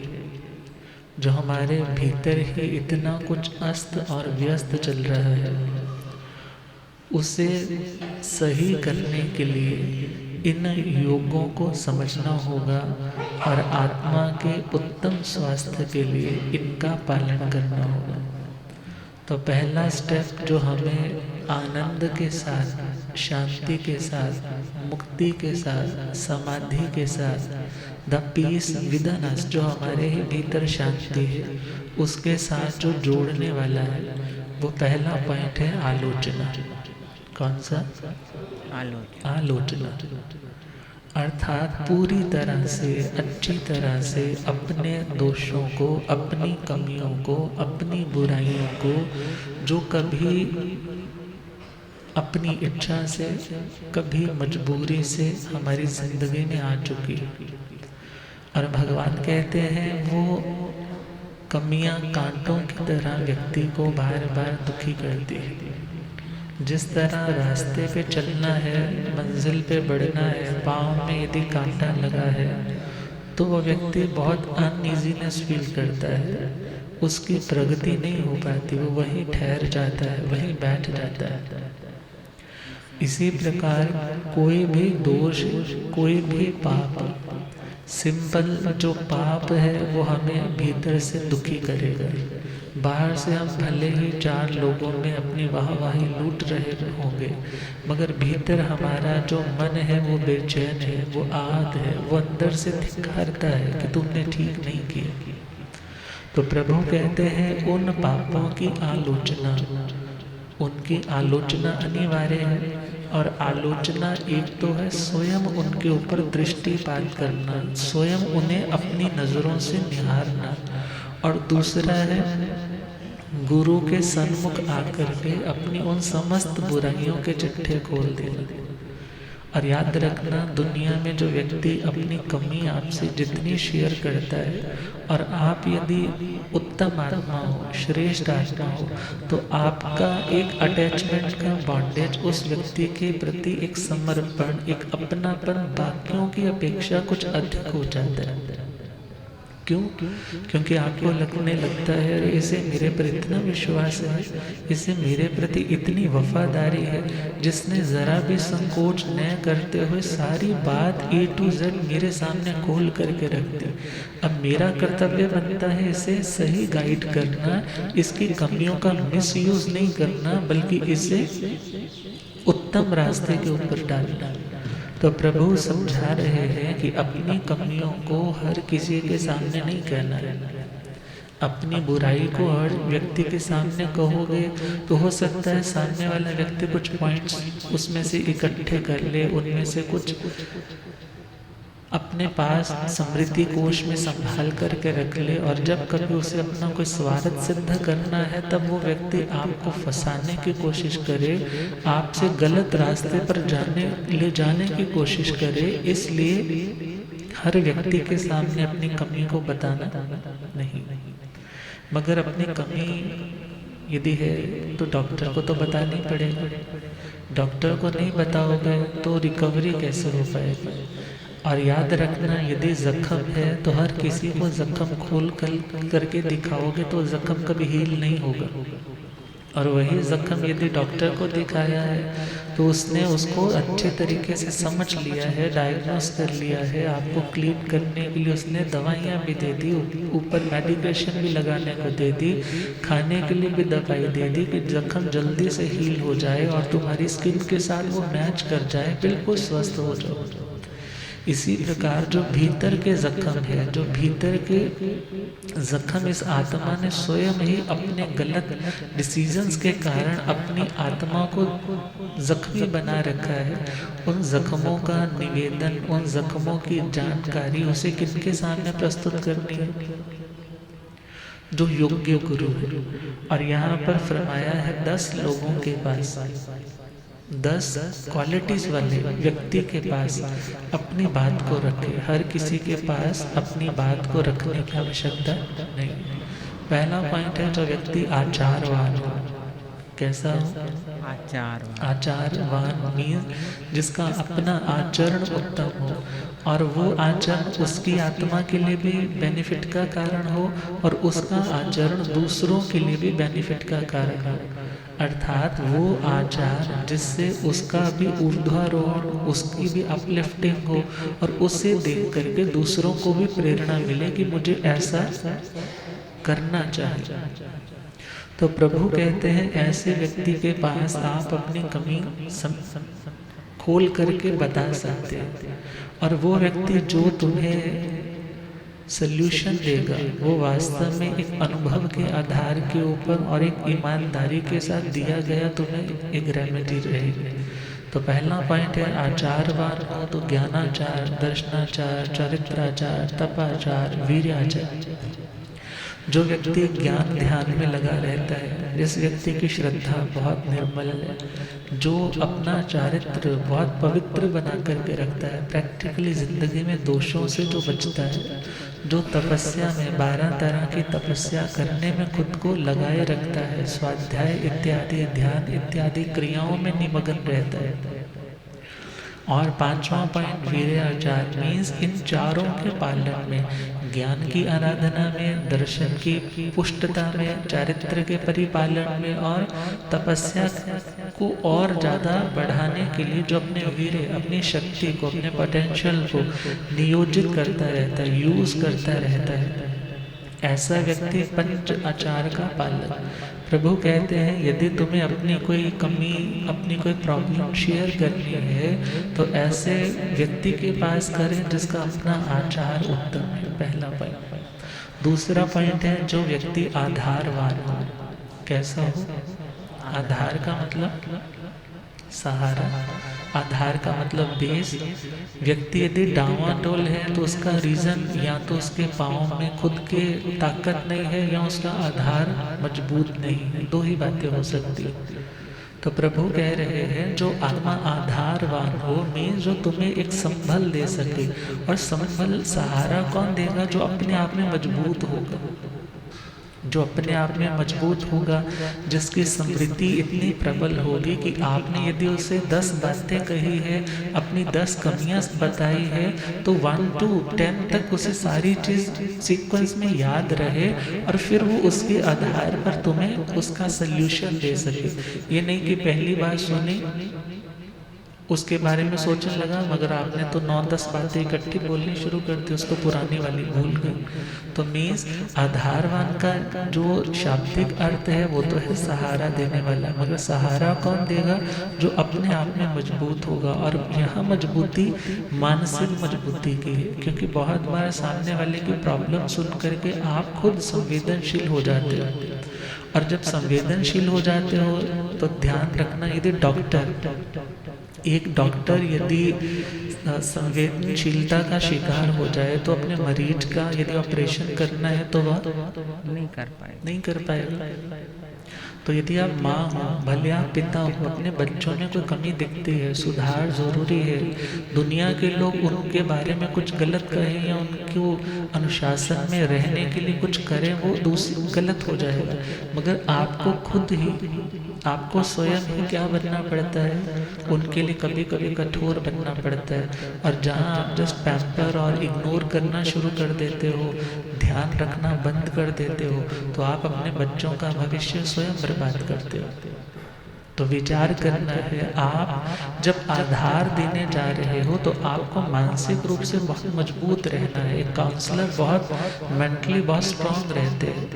जो हमारे भीतर ही इतना कुछ अस्त और व्यस्त चल रहा है, उसे सही करने के लिए इन योगों को समझना होगा और आत्मा के उत्तम स्वास्थ्य के लिए इनका पालन करना होगा। तो पहला स्टेप जो हमें आनंद के साथ, शांति के साथ, मुक्ति के साथ, समाधि के साथ, द पीस विदिन अस, जो हमारे ही भीतर शांति है, उसके साथ जो जोड़ने वाला है, वो पहला पॉइंट है आलोचना। कौन सा? आलोचना। अर्थात पूरी तरह से, अच्छी तरह से अपने दोषों को, अपनी कमियों को, अपनी बुराइयों को, जो कभी अपनी इच्छा से, कभी मजबूरी से हमारी जिंदगी में आ चुकी, और भगवान कहते हैं वो कमियां कांटों की तरह व्यक्ति को बार बार दुखी करती है। जिस तरह रास्ते पे चलना है, मंजिल पे बढ़ना है, पाँव में यदि कांटा लगा है तो वह व्यक्ति बहुत अनईजीनेस फील करता है, उसकी प्रगति नहीं हो पाती, वो वहीं ठहर जाता है, वहीं बैठ जाता है। इसी प्रकार कोई भी दोष, कोई भी पाप, सिंपल जो पाप है वो हमें भीतर से दुखी करेगा। बाहर से हम भले ही 4 लोगों में अपनी वाहवाही लूट रहे होंगे, मगर भीतर हमारा जो मन है वो बेचैन है, वो आहत है, वो अंदर से धिक्कारता है कि तुमने ठीक नहीं किया। तो प्रभु कहते हैं उन पापों की आलोचना, उनकी आलोचना अनिवार्य है। और आलोचना एक तो है स्वयं उनके ऊपर दृष्टिपात करना, स्वयं उन्हें अपनी नज़रों से निहारना, और दूसरा है गुरु के सन्मुख आकर के अपनी उन समस्त बुराइयों के चिट्ठे खोल देना। और याद रखना, दुनिया में जो व्यक्ति अपनी कमी आपसे जितनी शेयर करता है, और आप यदि उत्तम आत्मा हो, श्रेष्ठ आत्मा हो, तो आपका एक अटैचमेंट का बॉन्डेज उस व्यक्ति के प्रति, एक समर्पण, एक अपनापन बाकियों की अपेक्षा कुछ अधिक हो जाता है। क्यों? क्योंकि आपको लगने लगता है अरे इसे मेरे पर इतना विश्वास है, इसे मेरे प्रति इतनी वफादारी है, जिसने ज़रा भी संकोच न करते हुए सारी बात A to Z मेरे सामने खोल करके रख दी। अब मेरा कर्तव्य बनता है इसे सही गाइड करना, इसकी कमियों का मिसयूज़ नहीं करना, बल्कि इसे उत्तम रास्ते के ऊपर डालना। तो प्रभु समझा रहे हैं कि अपनी कमियों को हर किसी के सामने नहीं कहना है। अपनी बुराई को हर व्यक्ति के सामने कहोगे तो हो सकता है सामने वाला व्यक्ति कुछ पॉइंट्स उसमें से इकट्ठे कर ले, उनमें से कुछ अपने पास समृद्धि कोष में संभाल करके रख ले, और जब कभी उसे अपना कोई स्वार्थ सिद्ध करना है तब वो व्यक्ति आपको फंसाने की कोशिश करे, आपसे गलत रास्ते पर ले जाने की कोशिश करे। इसलिए हर व्यक्ति के सामने अपनी कमी को बताना नहीं, मगर अपनी कमी यदि है तो डॉक्टर को तो बतानी पड़ेगा। डॉक्टर को नहीं बताओगे तो रिकवरी कैसे हो पाएगी। और याद रखना, यदि जख्म है तो हर किसी को जख्म खोल करके दिखाओगे तो जख्म कभी हील नहीं होगा। और वही जख्म यदि डॉक्टर को दिखाया है तो उसने उसको अच्छे तरीके से समझ लिया है, डायग्नोस कर लिया है, आपको क्लीन करने के लिए उसने दवाइयाँ भी दे दी, ऊपर मेडिकेशन भी लगाने को दे दी, खाने के लिए भी दवाई दे दी कि जख्म जल्दी से हील हो जाए और तुम्हारी स्किन के साथ वो मैच कर जाए, बिल्कुल स्वस्थ हो जाओ। इसी प्रकार जो भीतर के जख्म है, जो भीतर के जख्म इस आत्मा ने स्वयं ही अपने गलत डिसीजंस के कारण अपनी आत्मा को जख्मी बना रखा है, उन जख्मों का निवेदन, उन जख्मों की जानकारी उसे किनके सामने प्रस्तुत करनी है? जो योग्य गुरु है। और यहाँ पर फरमाया है 10 लोगों के पास, 10 क्वालिटीज वाले व्यक्ति के पास अपनी बात को रखे। हर किसी के पास अपनी बात को रखने की आवश्यकता नहीं। पहला पॉइंट है जो व्यक्ति आचारवान हो। कैसा हो? आचारवान मीन्स जिसका अपना आचरण उत्तम हो, और वो आचरण उसकी आत्मा के लिए भी बेनिफिट का कारण हो और उसका आचरण दूसरों के लिए भी बेनिफिट का कारण हो। अर्थात वो आचार जिससे उसका भी ऊर्ध्वारोहण, उसकी भी अपलिफ्टिंग हो और उसे देख करके दूसरों को भी प्रेरणा मिले कि मुझे ऐसा करना चाहिए। तो प्रभु कहते हैं ऐसे व्यक्ति के पास आप अपनी कमी खोल करके बता सकते हैं, और वो व्यक्ति जो तुम्हें सल्यूशन देगा वो वास्तव में एक अनुभव के आधार के ऊपर और एक ईमानदारी के साथ दिया गया तुम्हें एक रेमेडी रहेगी। तो पहला पॉइंट है आचारवान हो तो ज्ञानाचार, दर्शनाचार, चरित्राचार, तपाचार, वीर्याचार। जो व्यक्ति ज्ञान ध्यान में लगा रहता है, जिस व्यक्ति की श्रद्धा बहुत निर्मल है, जो अपना चारित्र बहुत पवित्र बना करके रखता है, प्रैक्टिकली जिंदगी में दोषों से जो बचता है, जो तपस्या में 12 तरह की तपस्या करने में खुद को लगाए रखता है, स्वाध्याय इत्यादि, ध्यान इत्यादि क्रियाओं में निमग्न रहता है। और 5वां पॉइंट वीर्याचार मीन्स इन चारों के पालन में, ज्ञान की आराधना में, दर्शन की पुष्टता में, चारित्र के परिपालन में और तपस्या को और ज़्यादा बढ़ाने के लिए जो अपने वीर्य, अपनी शक्ति को, अपने पोटेंशियल को नियोजित करता रहता है, यूज करता रहता है, ऐसा व्यक्ति पंच आचार का पालन। प्रभु कहते हैं यदि तुम्हें अपनी कोई कमी, अपनी कोई प्रॉब्लम शेयर करनी है तो ऐसे व्यक्ति के पास करें जिसका अपना आचार उत्तम है, पहला पॉइंट। दूसरा पॉइंट है जो व्यक्ति आधारवान हो। कैसा हो? आधार का मतलब सहारा, आधार का मतलब बेस। व्यक्ति यदि डावाडोल है तो उसका रीज़न या तो उसके पाँव में खुद के ताकत नहीं है या उसका आधार मजबूत नहीं है, दो ही बातें हो सकती है। तो प्रभु कह रहे हैं जो आत्मा आधारवान हो, मीन्स जो तुम्हें एक संबल दे सके। और संबल, सहारा कौन देगा? जो अपने आप में मजबूत होगा, जो अपने आप में मजबूत होगा, जिसकी समृद्धि इतनी प्रबल होगी कि आपने यदि उसे 10 बातें कही है, अपनी 10 कमियां बताई है, तो 1 to 10 तक उसे सारी चीज़ सीक्वेंस में याद रहे और फिर वो उसके आधार पर तुम्हें उसका सल्यूशन दे सके। ये नहीं कि पहली बार सुनी, उसके बारे में सोचने लगा, मगर आपने तो 9-10 बातें इकट्ठी बोलनी शुरू कर दी, उसको पुरानी वाली भूल गई। तो मीन्स आधारवान का जो शाब्दिक अर्थ है वो तो है सहारा देने वाला, मगर सहारा कौन देगा? जो अपने आप में मजबूत होगा। और यहाँ मजबूती मानसिक मजबूती की है, क्योंकि बहुत बार सामने वाले की प्रॉब्लम सुन करके आप खुद संवेदनशील हो जाते हो, और जब संवेदनशील हो जाते हो तो ध्यान रखना, यदि एक डॉक्टर यदि संवेदनशीलता का शिकार हो जाए तो अपने मरीज का यदि ऑपरेशन करना है तो वह नहीं कर पाएगा। तो यदि आप माँ हो, भले आप पिता हो, अपने बच्चों में कोई कमी दिखती है, सुधार ज़रूरी है। दुनिया के लोग उनके बारे में कुछ गलत कहें या उनको अनुशासन में रहने के लिए कुछ करें, वो गलत हो जाएगा। मगर आपको खुद ही, आपको स्वयं ही क्या बनना पड़ता है, उनके लिए कभी कभी कठोर बनना पड़ता है। और जहाँ आप जस्ट पैम्पर और इग्नोर करना शुरू कर देते हो, ध्यान रखना बंद कर देते हो, तो आप अपने बच्चों का भविष्य स्वयं बर्बाद करते हो। तो विचार करना है, आप जब आधार देने जा रहे हो तो आपको मानसिक रूप से बहुत मजबूत रहना है। एक काउंसलर बहुत मेंटली बहुत स्ट्रांग रहते हैं,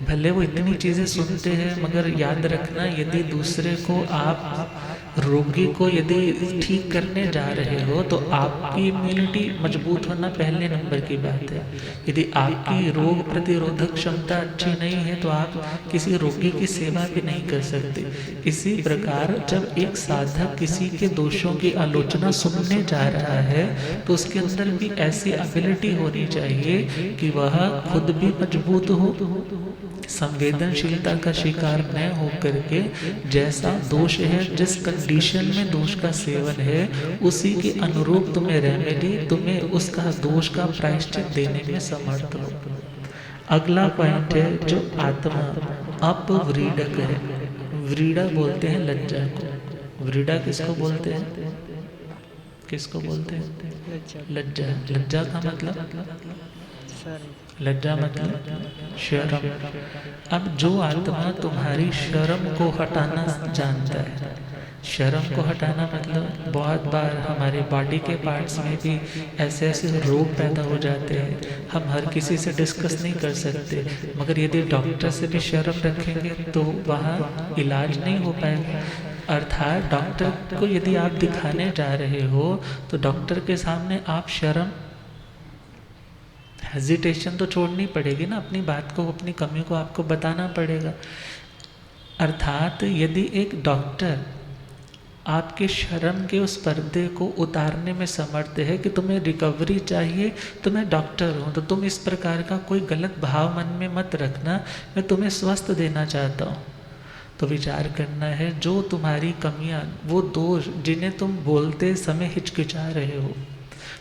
भले वो इतनी चीज़ें सुनते हैं, मगर याद रखना, यदि दूसरे को आप रोगी को यदि ठीक करने जा रहे हो तो आपकी इम्यूनिटी मजबूत होना पहले नंबर की बात है। यदि आपकी रोग प्रतिरोधक क्षमता अच्छी नहीं है तो आप किसी रोगी की सेवा भी नहीं कर सकते। इसी प्रकार जब एक साधक किसी के दोषों की आलोचना सुनने जा रहा है तो उसके अंदर भी ऐसी एबिलिटी होनी चाहिए कि वह खुद भी मजबूत हो, संवेदनशीलता का शिकार न हो करके जैसा दोष है, जिस कंडीशन में दोष का सेवन है, उसी के अनुरूप तुम्हें रेमेडी, तुम्हें उसका दोष का प्रायश्चित देने में समर्थ हो। अगला पॉइंट है जो आत्मा अपव्रीडक है। व्रीड़ा बोलते हैं लज्जा को। व्रीड़ा किसको बोलते हैं? किसको बोलते हैं? लज्जा। लज्जा का मतलब, लज्जा मतलब शर्म। अब जो आत्मा तुम्हारी शर्म को हटाना जानता है, शर्म को हटाना मतलब बहुत बार हमारे बॉडी के पार्ट्स में भी ऐसे ऐसे रोग पैदा हो जाते हैं, हम हर किसी से डिस्कस नहीं कर सकते, मगर यदि डॉक्टर से भी शर्म रखेंगे तो वहाँ इलाज नहीं हो पाएगा। अर्थात डॉक्टर को यदि आप दिखाने जा रहे हो तो डॉक्टर के सामने आप शर्म, हेजिटेशन तो छोड़नी पड़ेगी ना, अपनी बात को, अपनी कमी को आपको बताना पड़ेगा। अर्थात यदि एक डॉक्टर आपके शर्म के उस पर्दे को उतारने में समर्थ है कि तुम्हें रिकवरी चाहिए, तो मैं डॉक्टर हूँ, तो तुम इस प्रकार का कोई गलत भाव मन में मत रखना, मैं तुम्हें स्वस्थ देना चाहता हूँ। तो विचार करना है, जो तुम्हारी कमियाँ, वो दोष जिन्हें तुम बोलते समय हिचकिचा रहे हो,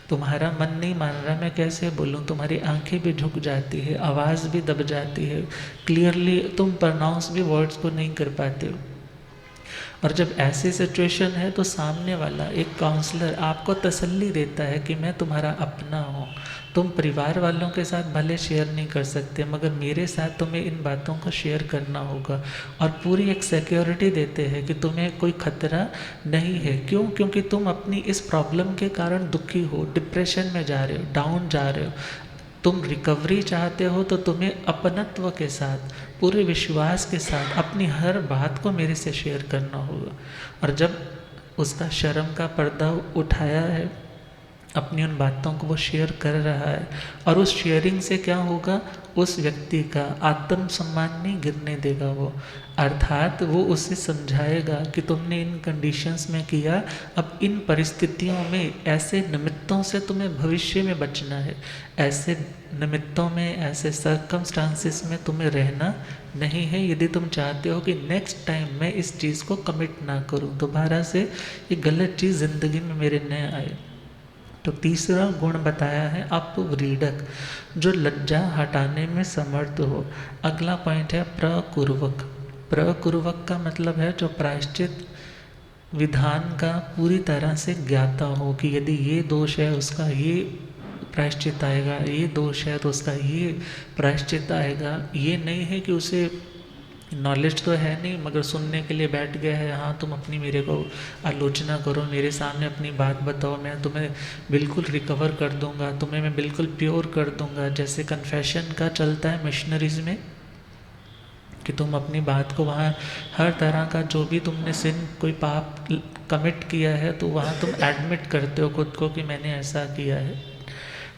तुम्हारा मन नहीं मान रहा, मैं कैसे बोलूँ, तुम्हारी आंखें भी झुक जाती है, आवाज़ भी दब जाती है, क्लियरली तुम प्रोनाउंस भी वर्ड्स को नहीं कर पाते हो। और जब ऐसी सिचुएशन है तो सामने वाला एक काउंसलर आपको तसल्ली देता है कि मैं तुम्हारा अपना हूँ, तुम परिवार वालों के साथ भले शेयर नहीं कर सकते, मगर मेरे साथ तुम्हें इन बातों को शेयर करना होगा। और पूरी एक सिक्योरिटी देते हैं कि तुम्हें कोई खतरा नहीं है। क्यों? क्योंकि तुम अपनी इस प्रॉब्लम के कारण दुखी हो, डिप्रेशन में जा रहे हो, डाउन जा रहे हो, तुम रिकवरी चाहते हो, तो तुम्हें अपनत्व के साथ, पूरे विश्वास के साथ अपनी हर बात को मेरे से शेयर करना होगा। और जब उसका शर्म का पर्दा उठाया है, अपनी उन बातों को वो शेयर कर रहा है, और उस शेयरिंग से क्या होगा, उस व्यक्ति का आत्मसम्मान नहीं गिरने देगा वो। अर्थात वो उसे समझाएगा कि तुमने इन कंडीशंस में किया, अब इन परिस्थितियों में ऐसे निमित्तों से तुम्हें भविष्य में बचना है, ऐसे निमित्तों में, ऐसे सर्कमस्टांसिस में तुम्हें रहना नहीं है, यदि तुम चाहते हो कि नेक्स्ट टाइम मैं इस चीज़ को कमिट ना करूं, दोबारा से ये गलत चीज़ ज़िंदगी में मेरे न आए। तो तीसरा गुण बताया है अपव्रीडक, जो लज्जा हटाने में समर्थ हो। अगला पॉइंट है प्रकुर्वक। प्रकुर्वक का मतलब है जो प्रायश्चित विधान का पूरी तरह से ज्ञाता हो कि यदि ये दोष है उसका ये प्रायश्चित आएगा, ये दोष है तो उसका ये प्रायश्चित आएगा। ये नहीं है कि उसे नॉलेज तो है नहीं मगर सुनने के लिए बैठ गया है, हाँ तुम अपनी मेरे को आलोचना करो, मेरे सामने अपनी बात बताओ, मैं तुम्हें बिल्कुल रिकवर कर दूंगा, तुम्हें मैं बिल्कुल प्योर कर दूंगा। जैसे कन्फेशन का चलता है मिशनरीज में कि तुम अपनी बात को वहाँ, हर तरह का जो भी तुमने सिन, कोई पाप कमिट किया है तो वहाँ तुम एडमिट करते हो खुद को कि मैंने ऐसा किया है।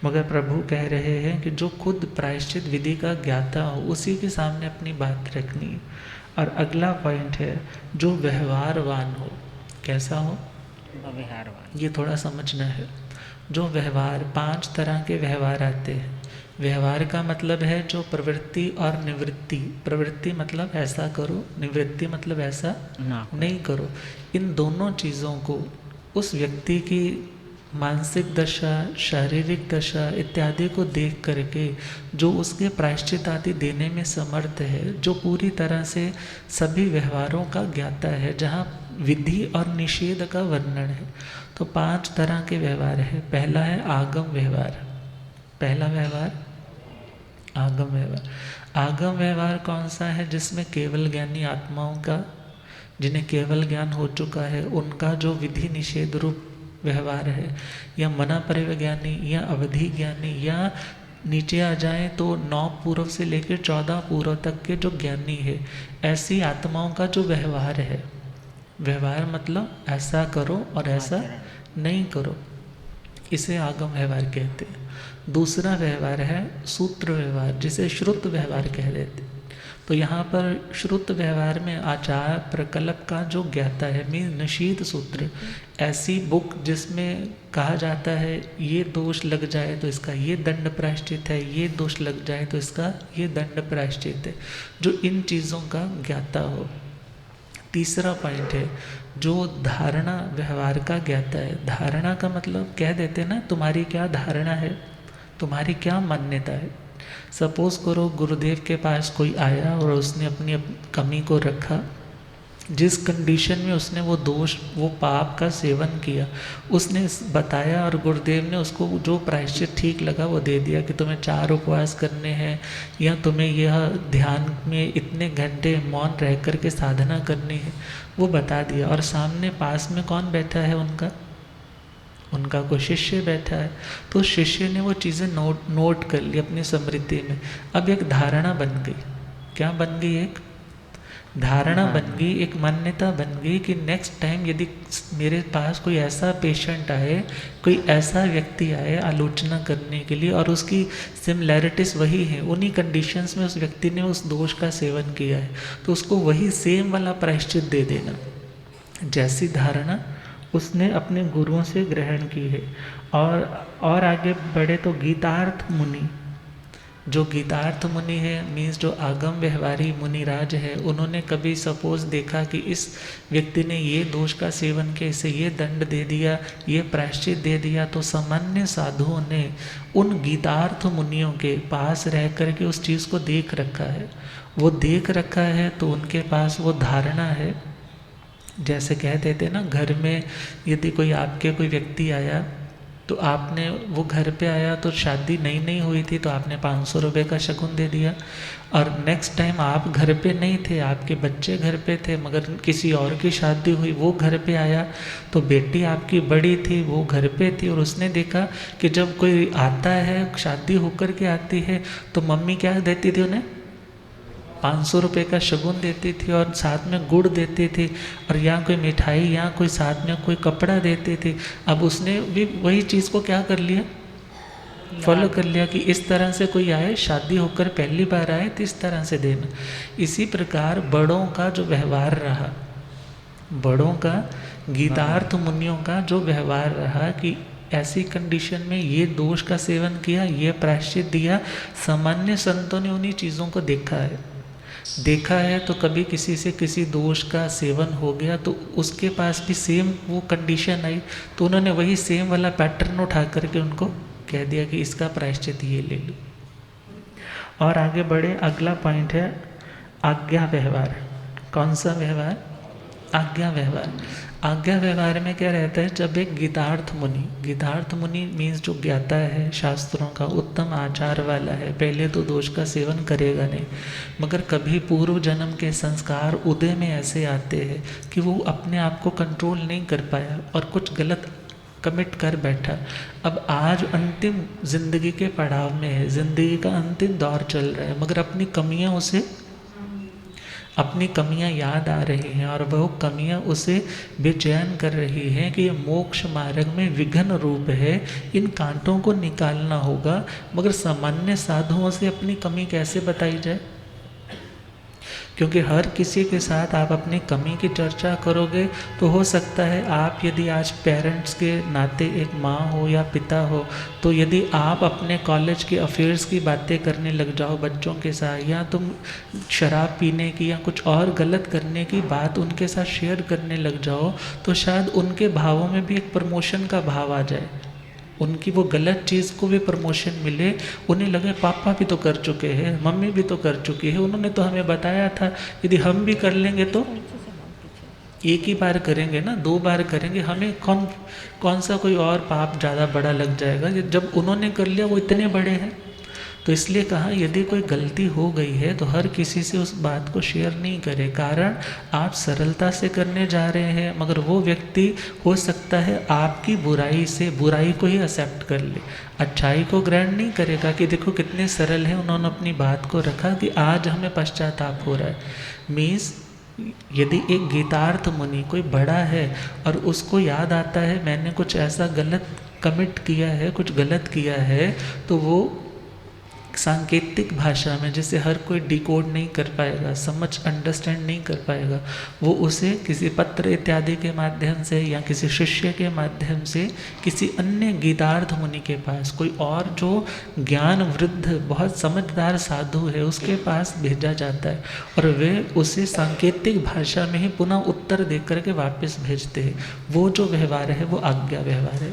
मगर प्रभु कह रहे हैं कि जो खुद प्रायश्चित विधि का ज्ञाता हो उसी के सामने अपनी बात रखनी। और अगला पॉइंट है जो व्यवहारवान हो। कैसा हो? व्यवहारवान। ये थोड़ा समझना है। जो व्यवहार, 5 तरह के व्यवहार आते हैं। व्यवहार का मतलब है जो प्रवृत्ति और निवृत्ति। प्रवृत्ति मतलब ऐसा करो, निवृत्ति मतलब ऐसा नहीं करो। इन दोनों चीज़ों को उस व्यक्ति की मानसिक दशा, शारीरिक दशा इत्यादि को देख करके जो उसके प्रायश्चित आदि देने में समर्थ है, जो पूरी तरह से सभी व्यवहारों का ज्ञाता है, जहाँ विधि और निषेध का वर्णन है। तो 5 तरह के व्यवहार है। पहला है आगम व्यवहार। पहला व्यवहार आगम व्यवहार। आगम व्यवहार कौन सा है? जिसमें केवल ज्ञानी आत्माओं का, जिन्हें केवल ज्ञान हो चुका है, उनका जो विधि निषेध रूप व्यवहार है, या मना परिव्ज्ञानी या अवधि ज्ञानी, या नीचे आ जाए तो 9 पूर्व से लेकर 14 पूर्व तक के जो ज्ञानी है, ऐसी आत्माओं का जो व्यवहार है। व्यवहार मतलब ऐसा करो और ऐसा नहीं करो, इसे आगम व्यवहार कहते हैं। दूसरा व्यवहार है सूत्र व्यवहार, जिसे श्रुत व्यवहार कह देते हैं। तो यहाँ पर श्रुत व्यवहार में आचार प्रकल्प का जो ज्ञाता है, मीन निषेध सूत्र, ऐसी बुक जिसमें कहा जाता है ये दोष लग जाए तो इसका ये दंड प्रायश्चित है, ये दोष लग जाए तो इसका ये दंड प्रायश्चित है, जो इन चीज़ों का ज्ञाता हो। तीसरा पॉइंट है जो धारणा व्यवहार का ज्ञाता है। धारणा का मतलब कह देते हैं ना, तुम्हारी क्या धारणा है, तुम्हारी क्या मान्यता है। सपोज करो गुरुदेव के पास कोई आया और उसने अपनी कमी को रखा, जिस कंडीशन में उसने वो दोष, वो पाप का सेवन किया, उसने बताया और गुरुदेव ने उसको जो प्रायश्चित ठीक लगा वो दे दिया कि तुम्हें 4 उपवास करने हैं, या तुम्हें यह ध्यान में इतने घंटे मौन रह कर के साधना करनी है, वो बता दिया। और सामने पास में कौन बैठा है? उनका कोई शिष्य बैठा है। तो शिष्य ने वो चीज़ें नोट कर ली अपनी स्मृति में। अब एक धारणा बन गई। क्या बन गई? एक धारणा बन गई, एक मान्यता बन गई कि नेक्स्ट टाइम यदि मेरे पास कोई ऐसा पेशेंट आए, कोई ऐसा व्यक्ति आए आलोचना करने के लिए, और उसकी सिमिलैरिटीज़ वही है, उन्हीं कंडीशंस में उस व्यक्ति ने उस दोष का सेवन किया है, तो उसको वही सेम वाला प्रायश्चित दे देना। जैसी धारणा उसने अपने गुरुओं से ग्रहण की है। और आगे बढ़े तो गीतार्थ मुनि, जो गीतार्थ मुनि है, मीन्स जो आगम व्यवहारी मुनिराज है, उन्होंने कभी सपोज देखा कि इस व्यक्ति ने ये दोष का सेवन किया, इसे ये दंड दे दिया, ये प्रायश्चित दे दिया, तो सामान्य साधुओं ने उन गीतार्थ मुनियों के पास रह कर के उस चीज़ को देख रखा है। वो देख रखा है तो उनके पास वो धारणा है। जैसे कह देते ना, घर में यदि कोई आपके कोई व्यक्ति आया तो आपने, वो घर पे आया तो शादी नई हुई थी तो आपने 500 रुपये का शगुन दे दिया, और नेक्स्ट टाइम आप घर पे नहीं थे, आपके बच्चे घर पे थे, मगर किसी और की शादी हुई, वो घर पे आया, तो बेटी आपकी बड़ी थी, वो घर पे थी, और उसने देखा कि जब कोई आता है, शादी होकर के आती है, तो मम्मी क्या देती थी उन्हें? 500 रुपये का शगुन देती थी, और साथ में गुड़ देती थी, और यहाँ कोई मिठाई, यहाँ कोई साथ में कोई कपड़ा देती थी। अब उसने भी वही चीज़ को क्या कर लिया? फॉलो कर लिया कि इस तरह से कोई आए, शादी होकर पहली बार आए तो इस तरह से देना। इसी प्रकार बड़ों का जो व्यवहार रहा, बड़ों का, गीतार्थ मुनियों का जो व्यवहार रहा कि ऐसी कंडीशन में ये दोष का सेवन किया, ये प्रायश्चित दिया। सामान्य संतों ने उन्हीं चीज़ों को देखा है तो कभी किसी से किसी दोष का सेवन हो गया तो उसके पास भी सेम वो कंडीशन आई, तो उन्होंने वही सेम वाला पैटर्न उठा करके उनको कह दिया कि इसका प्रायश्चित ये ले लो। और आगे बढ़े, अगला पॉइंट है आज्ञा व्यवहार। कौन सा व्यवहार? आज्ञा व्यवहार। आज्ञा व्यवहार में क्या रहता है? जब एक गीतार्थ मुनि मीन्स जो ज्ञाता है शास्त्रों का, उत्तम आचार वाला है, पहले तो दोष का सेवन करेगा नहीं, मगर कभी पूर्व जन्म के संस्कार उदय में ऐसे आते हैं कि वो अपने आप को कंट्रोल नहीं कर पाया और कुछ गलत कमिट कर बैठा। अब आज अंतिम जिंदगी के पड़ाव में है, जिंदगी का अंतिम दौर चल रहा है, मगर अपनी कमियां याद आ रही हैं और वह कमियां उसे बेचैन कर रही हैं कि ये मोक्ष मार्ग में विघ्न रूप है, इन कांटों को निकालना होगा। मगर सामान्य साधुओं से अपनी कमी कैसे बताई जाए? क्योंकि हर किसी के साथ आप अपनी कमी की चर्चा करोगे तो हो सकता है आप यदि आज पेरेंट्स के नाते एक माँ हो या पिता हो, तो यदि आप अपने कॉलेज के अफेयर्स की बातें करने लग जाओ बच्चों के साथ, या तुम शराब पीने की या कुछ और गलत करने की बात उनके साथ शेयर करने लग जाओ, तो शायद उनके भावों में भी एक प्रमोशन का भाव आ जाए, उनकी वो गलत चीज़ को भी प्रमोशन मिले, उन्हें लगे पापा भी तो कर चुके हैं, मम्मी भी तो कर चुकी है, उन्होंने तो हमें बताया था, यदि हम भी कर लेंगे तो एक ही बार करेंगे ना, 2 बार करेंगे, हमें कौन सा कोई और पाप ज़्यादा बड़ा लग जाएगा, जब उन्होंने कर लिया वो इतने बड़े हैं। तो इसलिए कहा यदि कोई गलती हो गई है तो हर किसी से उस बात को शेयर नहीं करें, कारण आप सरलता से करने जा रहे हैं, मगर वो व्यक्ति हो सकता है आपकी बुराई से बुराई को ही एक्सेप्ट कर ले, अच्छाई को ग्रहण नहीं करेगा कि देखो कितने सरल हैं, उन्होंने अपनी बात को रखा कि आज हमें पश्चाताप हो रहा है। मीन्स यदि एक गीतार्थ मुनि कोई बड़ा है और उसको याद आता है मैंने कुछ ऐसा गलत कमिट किया है, कुछ गलत किया है, तो वो सांकेतिक भाषा में जिसे हर कोई डिकोड नहीं कर पाएगा, समझ अंडरस्टैंड नहीं कर पाएगा, वो उसे किसी पत्र इत्यादि के माध्यम से या किसी शिष्य के माध्यम से किसी अन्य गीतार्थ मुनि के पास, कोई और जो ज्ञान वृद्ध बहुत समझदार साधु है उसके पास भेजा जाता है, और वे उसे सांकेतिक भाषा में ही पुनः उत्तर दे करके वापस भेजते हैं। वो जो व्यवहार है वो आज्ञा व्यवहार है।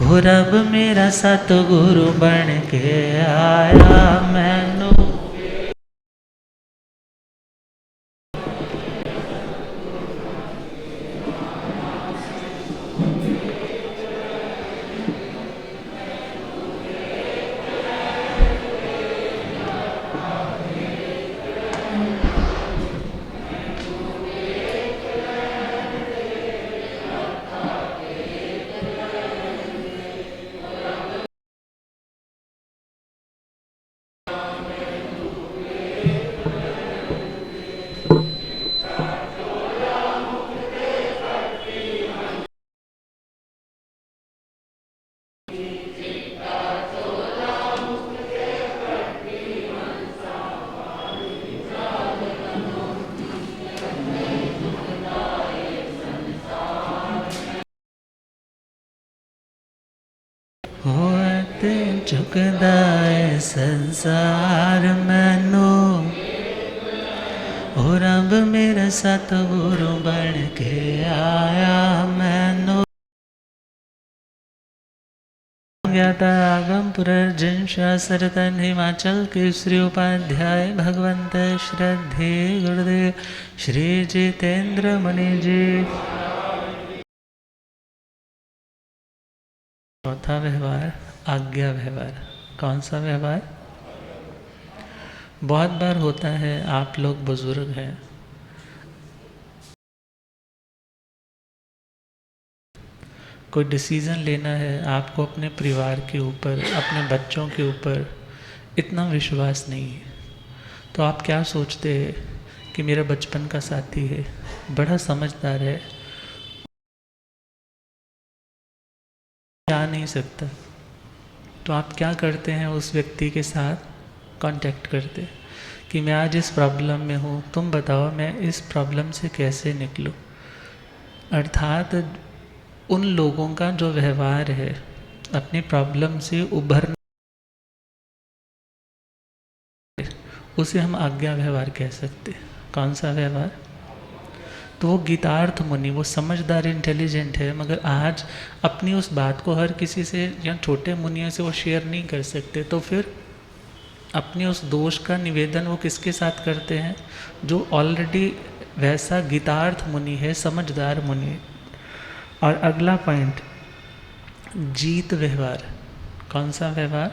वो रब मेरा सतगुरु बन के आया मैनू, होते झुकदा है संसार मैनू, ओ रब मेरा सतगुरु बन के आया मैनू। ज्ञाता आगम पुरर्जन शास्त्रतन हिमाचल केसरी उपाध्याय भगवंत श्रद्धे गुरुदेव श्री जितेंद्र मुनि जी। चौथा व्यवहार आज्ञा व्यवहार। कौन सा व्यवहार? बहुत बार होता है, आप लोग बुजुर्ग हैं, कोई डिसीज़न लेना है, आपको अपने परिवार के ऊपर, अपने बच्चों के ऊपर इतना विश्वास नहीं है, तो आप क्या सोचते हैं कि मेरा बचपन का साथी है, बड़ा समझदार है, जा नहीं सकता, तो आप क्या करते हैं, उस व्यक्ति के साथ कांटेक्ट करते कि मैं आज इस प्रॉब्लम में हूँ, तुम बताओ मैं इस प्रॉब्लम से कैसे निकलूँ। अर्थात उन लोगों का जो व्यवहार है अपनी प्रॉब्लम से उभरने, उसे हम आज्ञा व्यवहार कह सकते हैं। कौन सा व्यवहार? तो वो गीतार्थ मुनि, वो समझदार इंटेलिजेंट है, मगर आज अपनी उस बात को हर किसी से या छोटे मुनियों से वो शेयर नहीं कर सकते, तो फिर अपने उस दोष का निवेदन वो किसके साथ करते हैं? जो ऑलरेडी वैसा गीतार्थ मुनि है, समझदार मुनि। और अगला पॉइंट जीत व्यवहार। कौन सा व्यवहार?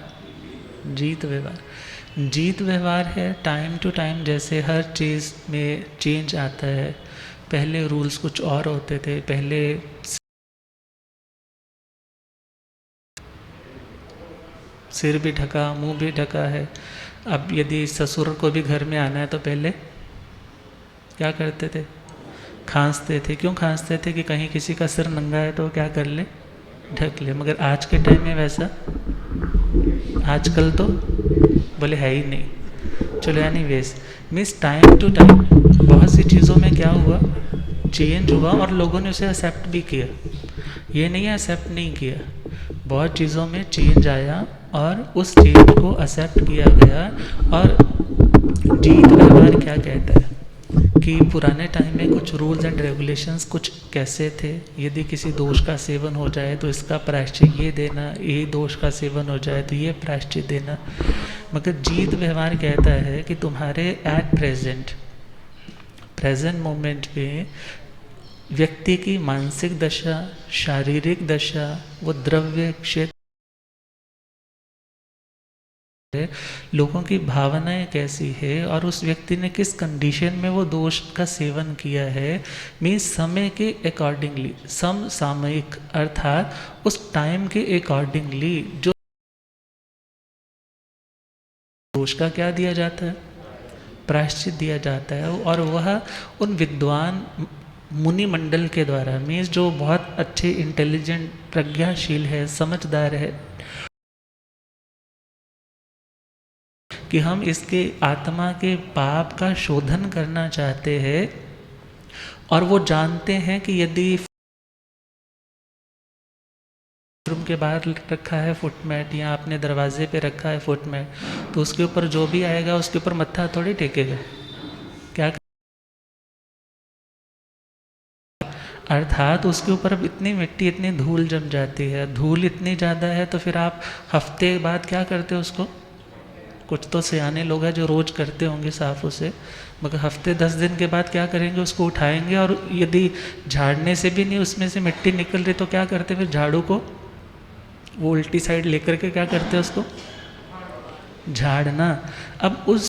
जीत व्यवहार। जीत व्यवहार है टाइम टू टाइम, जैसे हर चीज़ में चेंज आता है। पहले रूल्स कुछ और होते थे, पहले सिर भी ढका, मुंह भी ढका है। अब यदि ससुर को भी घर में आना है तो पहले क्या करते थे? खांसते थे। क्यों खांसते थे? कि कहीं किसी का सिर नंगा है तो क्या कर ले? ढक ले। मगर आज के टाइम में वैसा आजकल तो बोले है ही नहीं। चलो यानी waste means time to time चीज़ों में क्या हुआ, चेंज हुआ और लोगों ने उसे एक्सेप्ट भी किया। ये नहीं है एक्सेप्ट नहीं किया, बहुत चीज़ों में चेंज आया और उस चेंज को एक्सेप्ट किया गया। और जीत व्यवहार क्या कहता है कि पुराने टाइम में कुछ रूल्स एंड रेगुलेशंस कुछ कैसे थे, यदि किसी दोष का सेवन हो जाए तो इसका प्रायश्चित ये देना, ये दोष का सेवन हो जाए तो ये प्रायश्चित देना। मगर जीत व्यवहार कहता है कि तुम्हारे एट प्रेजेंट मोमेंट में व्यक्ति की मानसिक दशा, शारीरिक दशा, वो द्रव्य क्षेत्र, लोगों की भावनाएं कैसी है और उस व्यक्ति ने किस कंडीशन में वो दोष का सेवन किया है, मीन्स समय के अकॉर्डिंगली, समसामयिक अर्थात उस टाइम के अकॉर्डिंगली जो दोष का क्या दिया जाता है, प्रायश्चित दिया जाता है। और वह उन विद्वान मुनि मंडल के द्वारा, मीन्स जो बहुत अच्छे इंटेलिजेंट प्रज्ञाशील है, समझदार है, कि हम इसके आत्मा के पाप का शोधन करना चाहते हैं और वो जानते हैं कि यदि रूम के बाहर रखा है फुटमैट या आपने दरवाजे पे रखा है फुटमैट, तो उसके ऊपर जो भी आएगा उसके ऊपर मत्था थोड़ी टेकेगा, क्या अर्थात उसके ऊपर अब इतनी मिट्टी, इतनी धूल जम जाती है, धूल इतनी ज़्यादा है तो फिर आप हफ्ते बाद क्या करते हो उसको, कुछ तो सियाने लोग हैं जो रोज़ करते होंगे साफ उसे, मगर हफ्ते 10 दिन के बाद क्या करेंगे, उसको उठाएंगे और यदि झाड़ने से भी नहीं उसमें से मिट्टी निकल रही तो क्या करते, फिर झाड़ू को वो उल्टी साइड लेकर के क्या करते हैं, उसको झाड़ना। अब उस